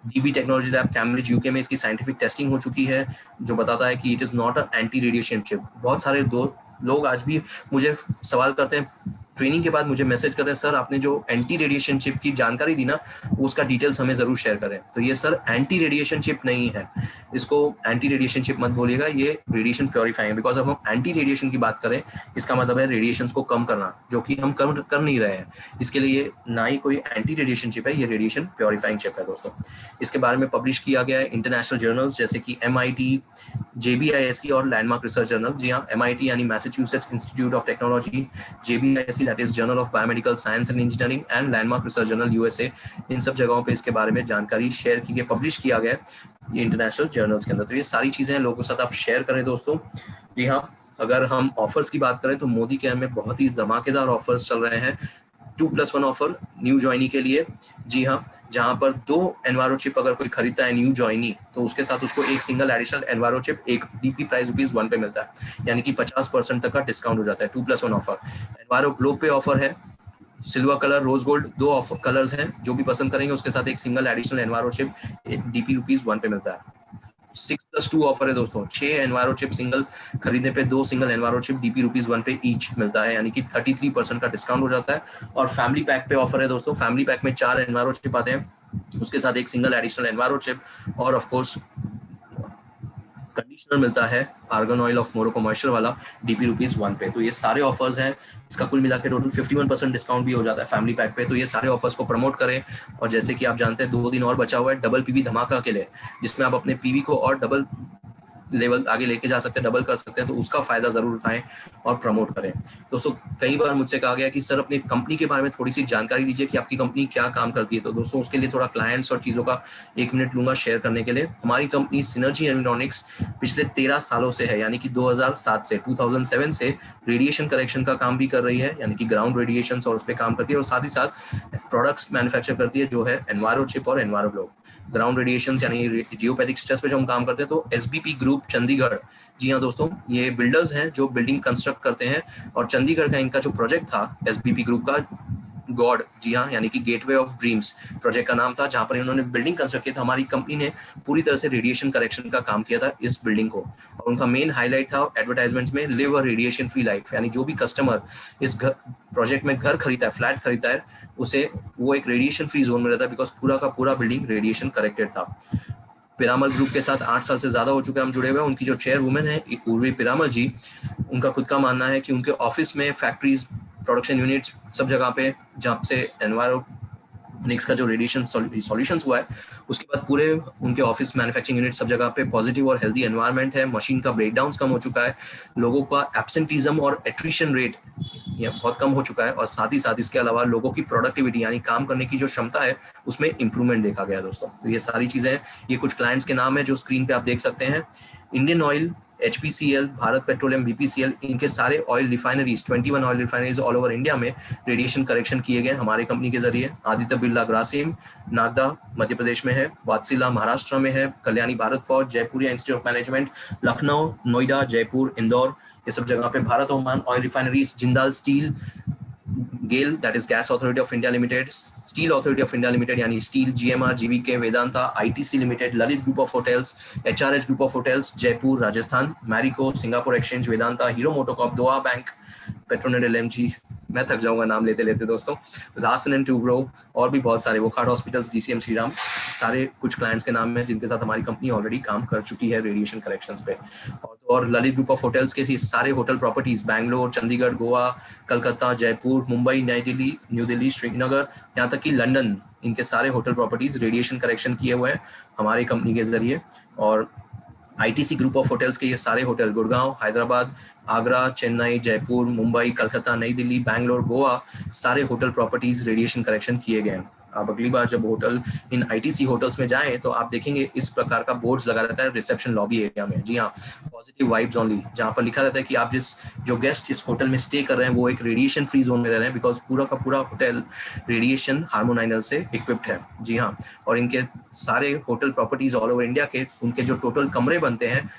dB technology lab Cambridge UK में इसकी साइंटिफिक टेस्टिंग हो चुकी है, जो बताता है कि it is not a anti radiation chip. बहुत सारे लोग आज भी मुझे सवाल करते हैं, ट्रेनिंग के बाद मुझे मैसेज करते हैं, सर आपने जो एंटी रेडिएशन चिप की जानकारी दी ना उसका डिटेल्स हमें जरूर शेयर करें। तो ये सर एंटी रेडिएशन चिप नहीं है, इसको एंटी रेडिएशन चिप मत बोलिएगा, ये रेडिएशन प्योरीफाइंग है। बिकॉज अब हम एंटी रेडिएशन की बात करें इसका मतलब है रेडिएशन को कम करना, जो कि हम कर नहीं रहे हैं। इसके लिए ये ना ही कोई एंटी रेडिएशन चिप है, ये रेडिएशन प्योरीफाइंग चिप है। दोस्तों इसके बारे में पब्लिश किया गया है इंटरनेशनल जर्नल्स जैसे कि MIT, JBISC और लैंडमार्क रिसर्च जर्नल। जी हाँ, MIT यानी Massachusetts institute of technology, JBISC that is journal of biomedical science and engineering and landmark research journal USA, इन सब जगहों पे इसके बारे में जानकारी शेयर की गई, पब्लिश किया गया ये इंटरनेशनल जर्नल्स के अंदर। तो ये सारी चीजें लोगों के साथ आप शेयर करें दोस्तों। जी हाँ, अगर हम ऑफर्स की बात करें तो मोदी केयर में बहुत ही धमाकेदार ऑफर्स चल रहे हैं। 2+1 ऑफर न्यू ज्वाइनी के लिए। जी हाँ, जहां पर 2 एनवायरो चिप अगर कोई खरीदता है न्यू ज्वाइनी तो उसके साथ उसको एक सिंगल एडिशनल एनवायरो चिप एक DP प्राइस ₹1 पे मिलता है, यानी कि 50% तक का डिस्काउंट हो जाता है। 2+1 ऑफर। एनवायरो ग्लोब पे ऑफर है, silver colour, rose gold, 2 offer colours हैं, जो भी पसंद करेंगे उसके साथ एक single additional Enviro chip DP ₹1 पे मिलता है। 6+2 ऑफर है दोस्तों, 6 एनवायरो चिप सिंगल खरीदने पे 2 सिंगल एनवायरो चिप DP ₹1 पे ईच मिलता है, यानी कि 33% का डिस्काउंट हो जाता है। और फैमिली पैक पे ऑफर है दोस्तों, फैमिली पैक में 4 एनवायरो चिप आते हैं, उसके साथ एक सिंगल एडिशनल एनवायरो चिप और ऑफ कोर्स कंडीशनर मिलता है आर्गन ऑयल ऑफ मोरोको मॉइस्चर वाला DP ₹1 पे। तो ये सारे ऑफर्स हैं, इसका कुल मिला के टोटल 51% डिस्काउंट भी हो जाता है फैमिली पैक पे। तो ये सारे ऑफर्स को प्रमोट करें। और जैसे कि आप जानते हैं 2 दिन और बचा हुआ है डबल PV धमाका के लिए, जिसमें आप अपने PV को और डबल लेवल आगे लेके जा सकते हैं, डबल कर सकते हैं, तो उसका फायदा जरूर उठाएं और प्रमोट करें। दोस्तों कई बार मुझसे कहा गया कि सर अपनी कंपनी के बारे में थोड़ी सी जानकारी दीजिए कि आपकी कंपनी क्या काम करती है। तो दोस्तों उसके लिए थोड़ा क्लाइंट्स और चीज़ों का 1 मिनट लूंगा शेयर करने के लिए। हमारी कंपनी सिनर्जी एवियोनिक्स पिछले 13 सालों से है, यानी कि 2007 से रेडिएशन करेक्शन का काम भी कर रही है, यानी कि ग्राउंड रेडिएशन और उस पर काम करती है, और साथ ही साथ प्रोडक्ट्स मैन्युफैक्चर करती है जो है एनवायरो चिप और एनवायरो ग्लोब। ग्राउंड रेडिएशन यानी जियोपैथिक स्ट्रेस पे जो हम काम करते हैं, तो SBP ग्रुप चंडीगढ़, जी हाँ दोस्तों, ये बिल्डर्स हैं जो बिल्डिंग कंस्ट्रक्ट करते हैं, और चंडीगढ़ का इनका जो प्रोजेक्ट था SBP ग्रुप का गॉड, जी हाँ, यानी कि गेटवे ऑफ ड्रीम्स प्रोजेक्ट का नाम था, जहां पर इन्होंने बिल्डिंग कंस्ट्रक्ट की था। हमारी कंपनी ने पूरी तरह से रेडिएशन करेक्शन का काम किया था इस बिल्डिंग को, और उनका मेन हाईलाइट था एडवर्टाइजमेंट्स में live a radiation free life, यानी जो भी कस्टमर इस घर प्रोजेक्ट में घर खरीदता है, फ्लैट खरीदता है, उसे वो एक रेडिएशन फ्री जोन में रहता है, बिकॉज पूरा का पूरा बिल्डिंग रेडिएशन करेक्टेड था। पिरामल ग्रुप के साथ 8 साल से ज्यादा हो चुके हैं हम जुड़े हुए हैं। उनकी जो चेयर वुमेन है उर्वी पिरामल जी, उनका खुद का मानना है कि उनके ऑफिस में, फैक्ट्रीज, प्रोडक्शन यूनिट्स, सब जगह पे जहाँ से एनवायरोनिक्स का जो रेडिएशन सॉल्यूशंस हुआ है, उसके बाद पूरे उनके ऑफिस, मैन्युफैक्चरिंग यूनिट, सब जगह पे पॉजिटिव और हेल्दी एनवायरनमेंट है। मशीन का ब्रेकडाउन कम हो चुका है, लोगों का एब्सेंटिज्म और एट्रिशन रेट ये बहुत कम हो चुका है, और साथ ही साथ इसके अलावा लोगों की प्रोडक्टिविटी यानी काम करने की जो क्षमता है उसमें इंप्रूवमेंट देखा गया दोस्तों। तो ये सारी चीजें, ये कुछ क्लाइंट्स के नाम है जो स्क्रीन पे आप देख सकते हैं। Indian oil, HPCL, Bharat petroleum, BPCL, इनके सारे oil refineries, 21 oil refineries all over India में रेडिएशन करेक्शन किए गए हमारे कंपनी के जरिए। आदित्य बिरला ग्रासिम नागदा मध्य प्रदेश में है, वात्सिला महाराष्ट्र में है, Kalyani Bharat forge, Jaipuria institute of management, Lucknow, Noida, Jaipur, Indore, ये सब जगह पे Bharat Oman oil refineries, Jindal steel, GAIL that is gas authority of India limited, steel authority of India limited यानी steel, GMR, GVK, Vedanta, ITC limited, Lalit group of hotels, HRH group of hotels, Jaipur Rajasthan, Marico, Singapore exchange, Vedanta, Hero MotoCorp, Doha bank, Petronet LMG, मैं थक जाऊंगा नाम लेते लेते दोस्तों, Larsen and Toubro, और भी बहुत सारे, वोखाड हॉस्पिटल्स, DCM श्रीराम, सारे कुछ क्लाइंट्स के नाम हैं जिनके साथ हमारी कंपनी ऑलरेडी काम कर चुकी है रेडिएशन करेक्शंस पे। और ललित ग्रुप ऑफ होटल्स के सारे hotel properties Bangalore, Chandigarh, Goa, Calcutta, Jaipur, Mumbai, new Delhi, Srinagar, यहाँ तक कि लंदन, इनके सारे होटल प्रॉपर्टीज रेडिएशन करेक्शन किए हुए हैं हमारी कंपनी के जरिए। और आईटीसी ग्रुप ऑफ होटल्स के ये सारे होटल गुड़गांव, हैदराबाद, आगरा, चेन्नई, जयपुर, मुंबई, कलकत्ता, नई दिल्ली, बैंगलोर, गोवा, सारे होटल प्रॉपर्टीज रेडिएशन करेक्शन किए गए हैं। आप अगली बार जब होटल इन आईटीसी होटल्स में जाएं तो आप देखेंगे इस प्रकार का बोर्ड्स लगा रहता है रिसेप्शन लॉबी एरिया में। जी हाँ, पॉजिटिव वाइब्स ओनली, जहाँ पर लिखा रहता है कि आप जो गेस्ट इस होटल में स्टे कर रहे हैं वो एक रेडिएशन फ्री जोन में रह रहे हैं, बिकॉज पूरा का पूरा होटल रेडिएशन हार्मोनाइजर से इक्विप्ड है। जी हाँ, और इनके सारे hotel properties all over India के उनके जो टोटल कमरे बनते हैं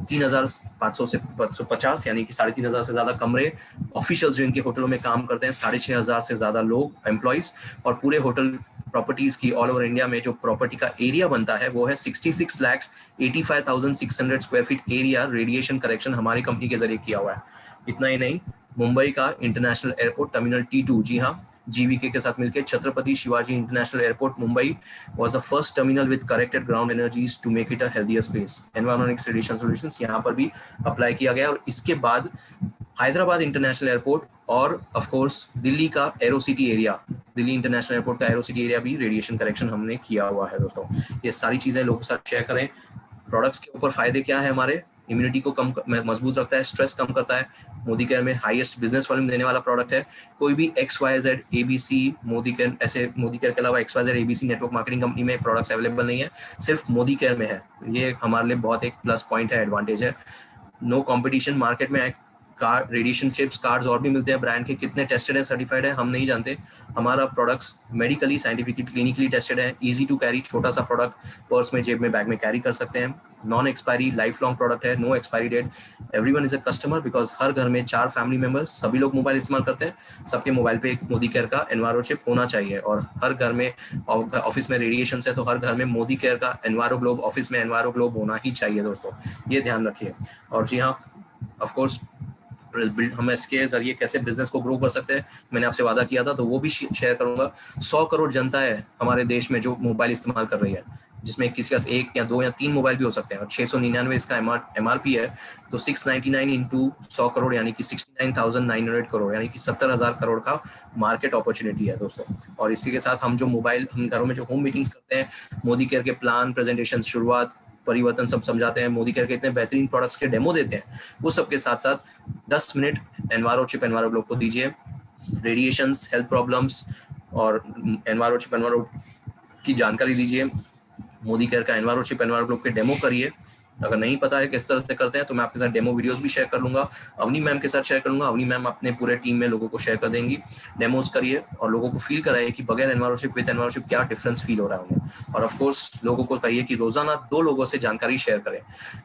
3,500 से 550, यानी कि 3,500 से ज्यादा कमरे। ऑफिशियल्स जो इनके होटलों में काम करते हैं 6,500 से ज्यादा लोग एम्प्लॉइज, और पूरे होटल प्रॉपर्टीज की ऑल ओवर इंडिया में जो प्रॉपर्टी का एरिया बनता है वो है 66,85,600 square feet area radiation correction हमारी कंपनी के जरिए किया हुआ है। इतना ही नहीं, मुंबई का इंटरनेशनल एयरपोर्ट टर्मिनल T2, जी हाँ, GVK के साथ मिलकर Chhatrapati Shivaji international airport Mumbai was the first terminal with corrected ground energies to make it a healthier space. Environmental radiation solutions यहाँ पर भी अप्लाई किया गया। और इसके बाद हैदराबाद इंटरनेशनल एयरपोर्ट और ऑफ कोर्स दिल्ली का arrow city area, Delhi international airport का एरो सिटी एरिया भी रेडिएशन करेक्शन हमने किया हुआ है। दोस्तों ये सारी चीजें लोगों के साथ शेयर करें। प्रोडक्ट्स के ऊपर फायदे क्या है हमारे, इम्यूनिटी को कम मजबूत रखता है, स्ट्रेस कम करता है, मोदी केयर में हाईएस्ट बिजनेस वॉल्यूम देने वाला प्रोडक्ट है। कोई भी XYZ ABC मोदी केयर, ऐसे मोदी केयर के अलावा XYZ ABC network marketing company में प्रोडक्ट्स अवेलेबल नहीं है, सिर्फ मोदी केयर में है। ये हमारे लिए बहुत एक प्लस पॉइंट है, एडवांटेज है। नो कॉम्पिटिशन, मार्केट में कार्ड, रेडिएशन चिप्स, कार्ड्स और भी मिलते हैं ब्रांड के, कितने टेस्टेड है, सर्टिफाइड है हम नहीं जानते। हमारा products medically, scientifically, clinically tested है, इजी टू कैरी, छोटा सा प्रोडक्ट पर्स में, जेब में, बैग में कैरी कर सकते हैं। Non expiry, life long product है, no expiry date. Everyone is a customer, because हर घर में 4 फैमिली मेंबर्स, सभी लोग मोबाइल इस्तेमाल करते हैं, सबके मोबाइल पे एक मोदी केयर का एनवायरो चिप होना चाहिए। और हर घर में, ऑफिस में रेडिएशन है तो हर घर में मोदी केयर का एनवायरो ग्लोब, ऑफिस में एनवायरो ग्लोब होना ही चाहिए। दोस्तों ये ध्यान रखिए। और जी हाँ, ऑफकोर्स हम इसके जरिए कैसे बिजनेस को ग्रो कर सकते हैं मैंने आपसे वादा किया था, तो वो भी शेयर करूंगा। 100 करोड़ जनता है हमारे देश में जो मोबाइल इस्तेमाल कर रही है, जिसमें किसी का 1 या 2 या 3 मोबाइल भी हो सकते हैं, और 699 इसका MRP है, तो 699 इंटू 100 करोड़ यानी कि 69,900 करोड़, यानी कि 70,000 करोड़ का मार्केट अपॉर्चुनिटी है दोस्तों। और इसी के साथ हम जो मोबाइल, हम घरों में जो होम मीटिंग्स करते हैं, मोदी केयर के प्लान, प्रेजेंटेशन, शुरुआत, परिवर्तन सब समझाते हैं, मोदी केयर के इतने बेहतरीन प्रोडक्ट्स के डेमो देते हैं, वो सबके साथ साथ 10 minute enviro chip enviro globe को दीजिए। रेडिएशंस, हेल्थ प्रॉब्लम्स और एनवायरो चिप एनवायरो की जानकारी दीजिए। मोदी केयर का एनवायरो चिप एनवायरो ग्लोब के डेमो करिए। अगर नहीं पता है किस तरह से करते हैं तो मैं आपके साथ डेमो वीडियोस भी शेयर कर लूंगा, अवनी मैम के साथ शेयर कर लूंगा। अवनी मैम अपने पूरे टीम में लोगों को शेयर कर देंगी। डेमोज करिए और लोगों को फील कराइए कि बगैर एनवायरशिप विद एनवायरशिप क्या डिफरेंस फील हो रहा है उन्हें। और ऑफ कोर्स लोगों को कहिए कि रोजाना 2 लोगों से जानकारी शेयर करें।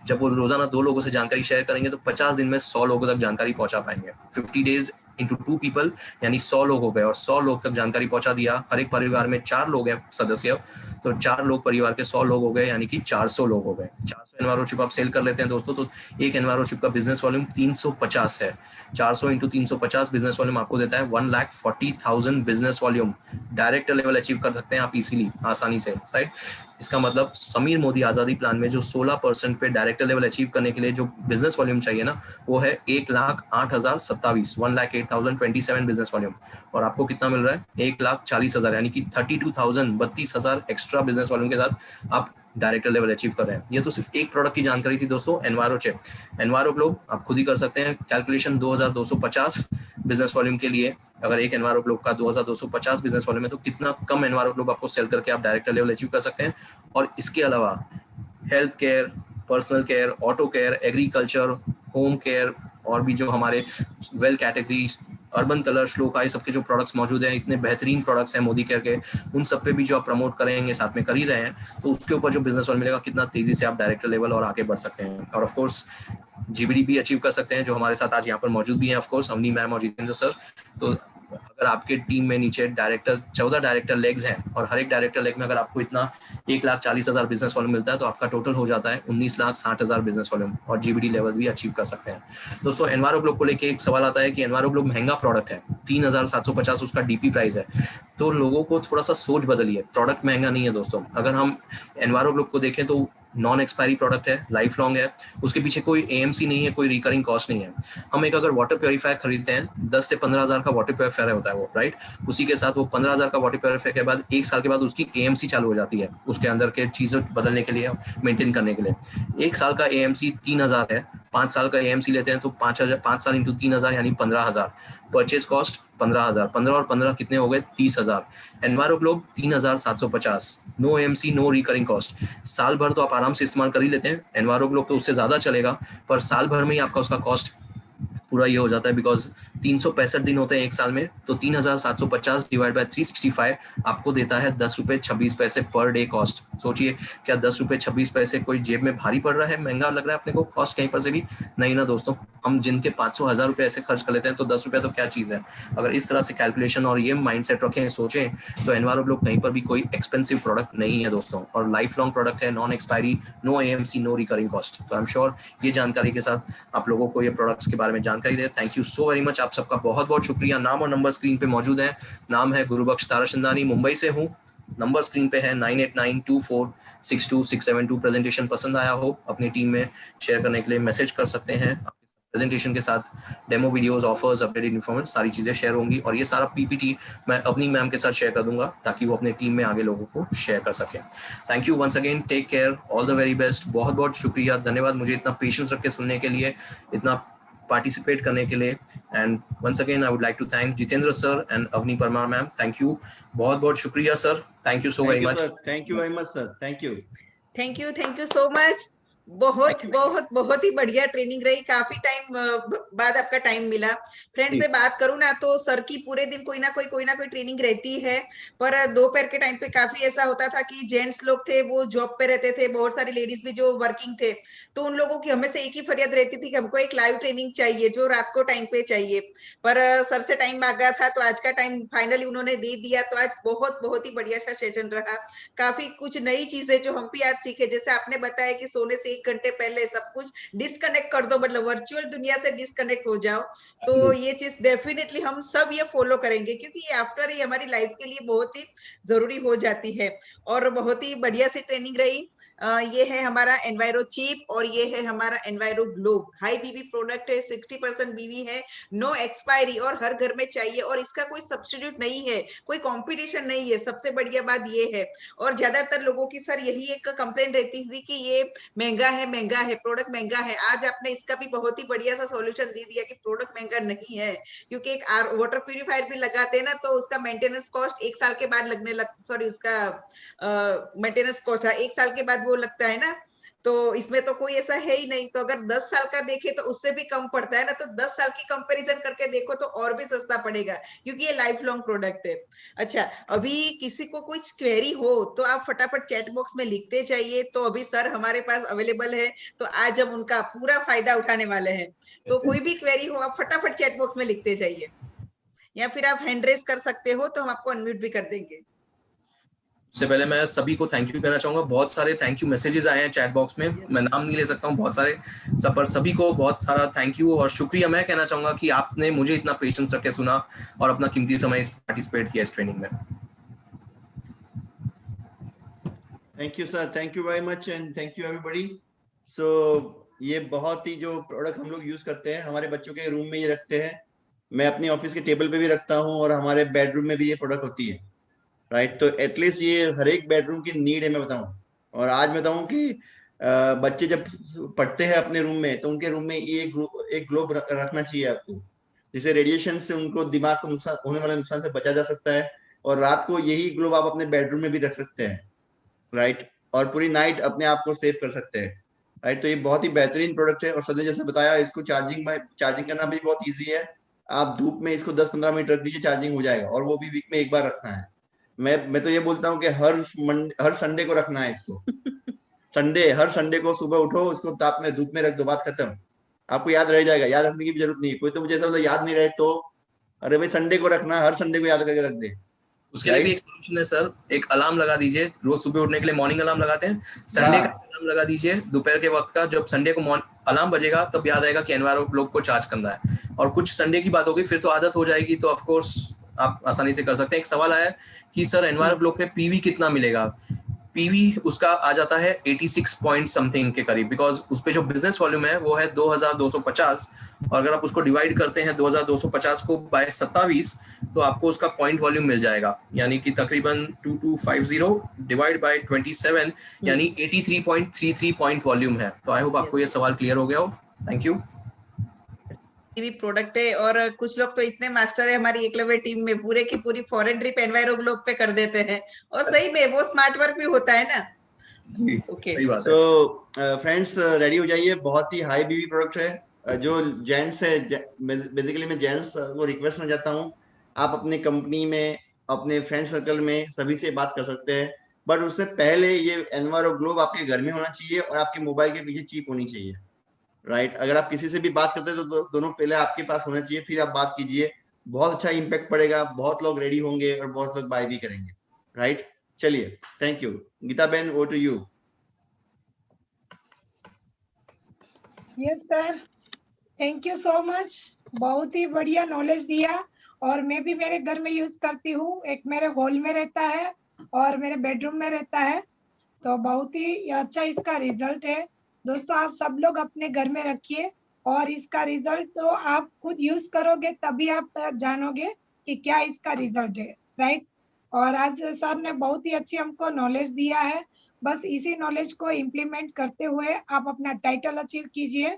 जब वो रोजाना 2 लोगों से जानकारी शेयर करेंगे तो 50 दिन में 100 लोगों तक जानकारी पहुंचा पाएंगे। 50 डेज इंटू 2 पीपल यानी 100 लोग हो गए, और 100 लोग तक जानकारी पहुंचा दिया। हर एक परिवार में 4 लोग हैं सदस्य, तो 4 लोग परिवार के 100 लोग हो गए, यानी कि 400 लोग हो गए। 400 एनवायरशिप आप सेल कर लेते हैं दोस्तों, तो एक एनवायरशिप का बिजनेस वॉल्यूम 350 है। 400 इंटू 350 बिजनेस वॉल्यूम आपको देता है 1,40,000 business volume. Director level achieve कर सकते हैं आप इजीली, आसानी से, राइट। इसका मतलब समीर मोदी आजादी प्लान में जो 16% पे डायरेक्टर लेवल अचीव करने के लिए जो बिजनेस वॉल्यूम चाहिए ना, वो है 1,08,027, 1,08,027 बिजनेस वॉल्यूम। और आपको कितना मिल रहा है? 1,40,000, यानी कि 32,000, 32,000 एक्स्ट्रा बिजनेस वॉल्यूम के साथ आप डायरेक्टर लेवल अचीव कर रहे हैं। ये तो सिर्फ एक प्रोडक्ट की जानकारी थी दोस्तों, एनवायरो चिप। एनवायरो ग्लोब आप खुद ही कर सकते हैं कैलकुलेशन। 2,250 बिजनेस वॉल्यूम के लिए अगर एक एनवायरो ग्लोब का 2,250 बिजनेस वॉल्यूम है तो कितना कम एनवायरो ग्लोब आपको सेल करके आप डायरेक्टर लेवल अचीव कर सकते हैं। और इसके अलावा health care, personal care, auto care, agriculture, home care, और भी जो हमारे well category, urban colour, shloka, सबके जो प्रोडक्ट्स मौजूद हैं, इतने बेहतरीन प्रोडक्ट्स हैं मोदी केयर के, उन सब पे भी जो आप प्रमोट करेंगे, साथ में कर ही रहे हैं, तो उसके ऊपर जो बिजनेस वॉल्यूम मिलेगा, कितना तेजी से आप डायरेक्टर लेवल और आगे बढ़ सकते हैं। और ऑफ कोर्स GBD भी अचीव कर सकते हैं, जो हमारे साथ आज यहाँ पर मौजूद भी हैं, ऑफ कोर्स अवनी मैम और जितेंद्र सर। तो अगर आपके टीम में नीचे 14 डायरेक्टर लेग्स हैं और हर एक डायरेक्टर लेग में अगर आपको इतना 1,40,000 बिजनेस वॉल्यूम मिलता है तो आपका टोटल हो जाता है 19,60,000 बिजनेस वॉल्यूम, और GBD लेवल भी अचीव कर सकते हैं। दोस्तों एनवायरो ग्लोब को लेके एक सवाल आता है कि एनवायरो ग्लोब महंगा प्रोडक्ट है, 3,750 उसका DP प्राइस है। तो लोगों को थोड़ा सा सोच बदलिए, प्रोडक्ट महंगा नहीं है दोस्तों। अगर हम एनवायरो ग्लोब को देखें तो नॉन एक्सपायरी प्रोडक्ट है, लाइफ लॉन्ग है, उसके पीछे कोई AMC नहीं है, कोई रिकरिंग कॉस्ट नहीं है। हम एक अगर वाटर प्योरीफायर खरीदते हैं, 10 से 15 हज़ार का वाटर प्योरीफायर होता है वो, राइट। उसी के साथ वो 15 हज़ार का वाटर प्योरीफायर के बाद 1 साल के बाद उसकी AMC चालू हो जाती है, उसके अंदर के चीज़ें बदलने के लिए, मेंटेन करने के लिए। 1 साल का AMC 3,000 है, 5 साल का AMC लेते हैं तो 5 साल इंटू 3,000 यानी 15,000। परचेज कॉस्ट 15,000, 15 और 15 कितने हो गए? 30,000। Enviro Globe 3,750, no AMC, no recurring cost. साल भर तो आप आराम से इस्तेमाल कर ही लेते हैं, एनवायरो ग्लोब तो उससे ज्यादा चलेगा, पर साल भर में ही आपका उसका कॉस्ट पूरा ये हो जाता है, बिकॉज 365 दिन होते हैं एक साल में, तो 3,750 डिवाइड बाय 365 आपको देता है 10 रुपये 26 पैसे पर डे कॉस्ट। सोचिए, क्या 10 रुपये 26 पैसे कोई जेब में भारी पड़ रहा है, महंगा लग रहा है अपने को कॉस्ट कहीं पर से भी? नहीं ना दोस्तों। हम जिनके 500-1,000 रुपये ऐसे खर्च कर लेते हैं, तो 10 रुपये तो क्या चीज़ है। अगर इस तरह से कैलकुलेशन और ये माइंडसेट रखें, सोचें, तो एनवायरो ग्लोब कहीं पर भी कोई एक्सपेंसिव प्रोडक्ट नहीं है दोस्तों, और लाइफ लॉन्ग प्रोडक्ट है, non expiry, no AMC, no recurring cost. तो आई एम श्योर ये जानकारी के साथ आप लोगों को ये प्रोडक्ट्स के बारे में जानकारी दे। Thank you so very much, आप सबका बहुत बहुत शुक्रिया। नाम और नंबर स्क्रीन पे मौजूद है। नाम है गुरुबख्श ताराचंदानी, मुंबई से हूँ। नंबर स्क्रीन पे है 9892462672। प्रेजेंटेशन पसंद आया हो, अपनी टीम में शेयर करने के लिए मैसेज कर सकते हैं। प्रेजेंटेशन के साथ demo videos, offers, updated information, सारी चीजें शेयर होंगी, और ये सारा PPT मैं अपनी मैम के साथ शेयर कर दूंगा ताकि वो अपने टीम में आगे लोगों को शेयर कर सके। Thank you once again, take care, all the very best. बहुत बहुत शुक्रिया, धन्यवाद मुझे इतना पेशेंस रख के सुनने के लिए, इतना पार्टिसिपेट करने के लिए। And once again I would like to thank Jitendra sir and Avni Parmar ma'am. Thank you, बहुत बहुत शुक्रिया sir, thank you so very much. Thank you very much sir, thank you so much. बहुत बहुत बहुत ही बढ़िया ट्रेनिंग रही, काफी टाइम बाद आपका टाइम मिला। फ्रेंड्स, मैं बात करूं ना तो सर की पूरे दिन कोई ना कोई ट्रेनिंग रहती है, पर दोपहर के टाइम पे काफी ऐसा होता था कि जेंट्स लोग थे वो जॉब पे रहते थे, बहुत सारी लेडीज भी जो वर्किंग थे, तो उन लोगों की हमेशा एक ही फरियाद रहती थी कि हमको एक लाइव ट्रेनिंग चाहिए जो रात को टाइम पे चाहिए। पर सर से टाइम मांगा था तो आज का टाइम फाइनली उन्होंने दे दिया, तो आज बहुत बहुत ही बढ़िया सा सेशन रहा। काफी कुछ नई चीजें जो हम भी आज सीखे, जैसे आपने बताया कि सोने से 1 घंटे पहले सब कुछ डिस्कनेक्ट कर दो, मतलब वर्चुअल दुनिया से डिस्कनेक्ट हो जाओ। तो ये चीज डेफिनेटली हम सब ये फॉलो करेंगे, क्योंकि ये आफ्टर ये हमारी लाइफ के लिए बहुत ही जरूरी हो जाती है। और बहुत ही बढ़िया सी ट्रेनिंग रही। ये है हमारा एनवायरो चीप और ये है हमारा एनवायरो ग्लोब। हाई बीबी प्रोडक्ट है, 60% बीबी है, नो एक्सपायरी और हर घर में चाहिए, और इसका कोई सब्स्टिट्यूट नहीं है, कोई कंपटीशन नहीं है। सबसे बढ़िया बात ये है। और ज्यादातर लोगों की सर यही एक कंप्लेंट रहती थी कि ये महंगा है, प्रोडक्ट महंगा है। आज आपने इसका भी बहुत ही बढ़िया सा सॉल्यूशन दे दिया कि प्रोडक्ट महंगा नहीं है, क्योंकि एक वाटर प्यूरिफायर भी लगाते हैं ना, तो उसका मेंटेनेंस कॉस्ट 1 साल के बाद लगने लग, सॉरी उसका मेंटेनेंस कॉस्ट 1 साल के बाद वो लगता है ना, तो इसमें तो कोई ऐसा है ही नहीं। तो अगर 10 साल का देखे तो उससे भी कम पड़ता है ना, तो 10 साल की कंपैरिजन करके देखो तो और भी सस्ता पड़ेगा, क्योंकि ये लाइफ लॉन्ग प्रोडक्ट है। अच्छा, अभी किसी को कुछ क्वेरी हो तो आप फटाफट चैट बॉक्स में लिखते जाइए, तो अभी सर हमारे पास अवेलेबल है, तो आज हम उनका पूरा फायदा उठाने वाले हैं। तो कोई भी क्वेरी हो आप फटाफट चैट बॉक्स में लिखते जाइए, या फिर आप हैंड रेस कर सकते हो तो हम आपको अनम्यूट भी कर देंगे। उससे पहले मैं सभी को थैंक यू कहना चाहूंगा। बहुत सारे थैंक यू मैसेजेस आए हैं चैट बॉक्स में, मैं नाम नहीं ले सकता हूँ, बहुत सारे सब, पर सभी को बहुत सारा थैंक यू और शुक्रिया मैं कहना चाहूंगा कि आपने मुझे इतना पेशेंस रख के सुना और अपना कीमती समय पार्टिसिपेट किया इस ट्रेनिंग में। Thank you sir, thank you very much and thank you everybody. So ये बहुत ही जो प्रोडक्ट हम लोग यूज करते हैं, हमारे बच्चों के रूम में ये रखते हैं, मैं अपनी ऑफिस के टेबल पे भी रखता हूँ, और हमारे बेडरूम में भी ये प्रोडक्ट होती है, राइट। तो एटलीस्ट ये हर एक बेडरूम की नीड है, मैं बताऊं। और आज मैं बताऊं कि बच्चे जब पढ़ते हैं अपने रूम में, तो उनके रूम में ये एक ग्लोब रखना चाहिए आपको, जिससे रेडिएशन से उनको दिमाग को नुकसान होने वाले नुकसान से बचा जा सकता है। और रात को यही ग्लोब आप अपने बेडरूम में भी रख सकते हैं, राइट, और पूरी नाइट अपने आप को सेव कर सकते हैं, राइट। तो ये बहुत ही बेहतरीन प्रोडक्ट है। और सर ने जैसे बताया, इसको चार्जिंग करना भी बहुत ईजी है। आप धूप में इसको 10-15 मिनट रख दीजिए, चार्जिंग हो जाएगा, और वो भी वीक में एक बार रखना है। मैं तो ये बोलता हूँ कि हर संडे को रखना है इसको। हर संडे को सुबह उठो, उसको ताप में धूप में रख दो, बात खत्म। आपको याद रह जाएगा, याद रखने की भी जरूरत नहीं है। कोई तो मुझे ऐसा बोला याद नहीं रहे, तो अरे भाई संडे को रखना, हर संडे को याद करके रख दे। उसके लिए भी एक सोल्यूशन है सर, एक अलार्म लगा दीजिए, रोज सुबह उठने के लिए मॉर्निंग अलार्म लगाते हैं, संडे का अलार्म लगा दीजिए दोपहर के वक्त का। जब संडे को अलार्म बजेगा तब याद आएगा कि एनवायरो ग्लोब को चार्ज करना है। और कुछ संडे की बात होगी, फिर तो आदत हो जाएगी, तो ऑफकोर्स आप आसानी से कर सकते हैं। एक सवाल आया कि सर एनवायरो ग्लोब पे पीवी कितना मिलेगा? पीवी उसका आ जाता है 86 पॉइंट समथिंग के करीब, बिकॉज उस पे जो बिजनेस वॉल्यूम है वो है 2250, और अगर आप उसको डिवाइड करते हैं 2250 को बाय 27 तो आपको उसका पॉइंट वॉल्यूम मिल जाएगा, यानी कि तकरीबन 2250 डिवाइड बाय 27 यानी 83.33 पॉइंट वॉल्यूम है। तो आई होप आपको ये सवाल क्लियर हो गया हो। Thank you. भी प्रोडक्ट है, और कुछ लोग तो इतने मास्टर है हमारी एकलव्य टीम में, पूरे की पूरी फॉरेन ट्रिप एनवायरो ग्लोब पे कर देते हैं, और सही में वो स्मार्ट वर्क भी होता है ना जी। ओके सही बात है। सो फ्रेंड्स रेडी हो जाइए, बहुत ही हाई बीवी प्रोडक्ट है। जो जेंट्स है, बेसिकली मैं जेंट्स को रिक्वेस्ट में जाता हूँ, आप अपने कंपनी में, अपने फ्रेंड सर्कल में सभी से बात कर सकते हैं, बट उससे पहले ये एनवायरो ग्लोब आपके घर में होना चाहिए और आपके मोबाइल के पीछे चिप होनी चाहिए, राइट। अगर आप किसी से भी बात करते हैं तो दोनों पहले आपके पास होना चाहिए, फिर आप बात कीजिए। बहुत अच्छा इम्पैक्ट पड़ेगा, बहुत लोग रेडी होंगे और बहुत लोग बाय भी करेंगे, राइट। चलिए, thank you. Geeta ben, over to you. Yes sir, thank you so much, बहुत ही बढ़िया नॉलेज दिया। और मैं भी मेरे घर में यूज करती हूँ, एक मेरे हॉल में रहता है और मेरे बेडरूम में रहता है, तो बहुत ही अच्छा इसका रिजल्ट है। दोस्तों आप सब लोग अपने घर में रखिए, और इसका रिजल्ट तो आप खुद यूज करोगे तभी आप जानोगे कि क्या इसका रिजल्ट है, राइट। और आज सर ने बहुत ही अच्छी हमको नॉलेज दिया है, बस इसी नॉलेज को इम्प्लीमेंट करते हुए आप अपना टाइटल अचीव कीजिए।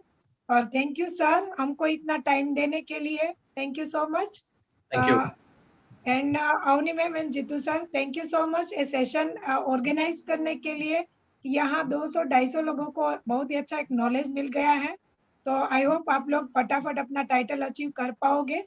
और थैंक यू सर, हमको इतना टाइम देने के लिए, thank you so much. Thank you. And Avni ma'am and Jitu sir, thank you so much ये सेशन ऑर्गेनाइज करने के लिए। यहाँ 200-250 लोगों को बहुत ही अच्छा एक नॉलेज मिल गया है, तो आई होप आप लोग फटाफट अपना टाइटल अचीव कर पाओगे।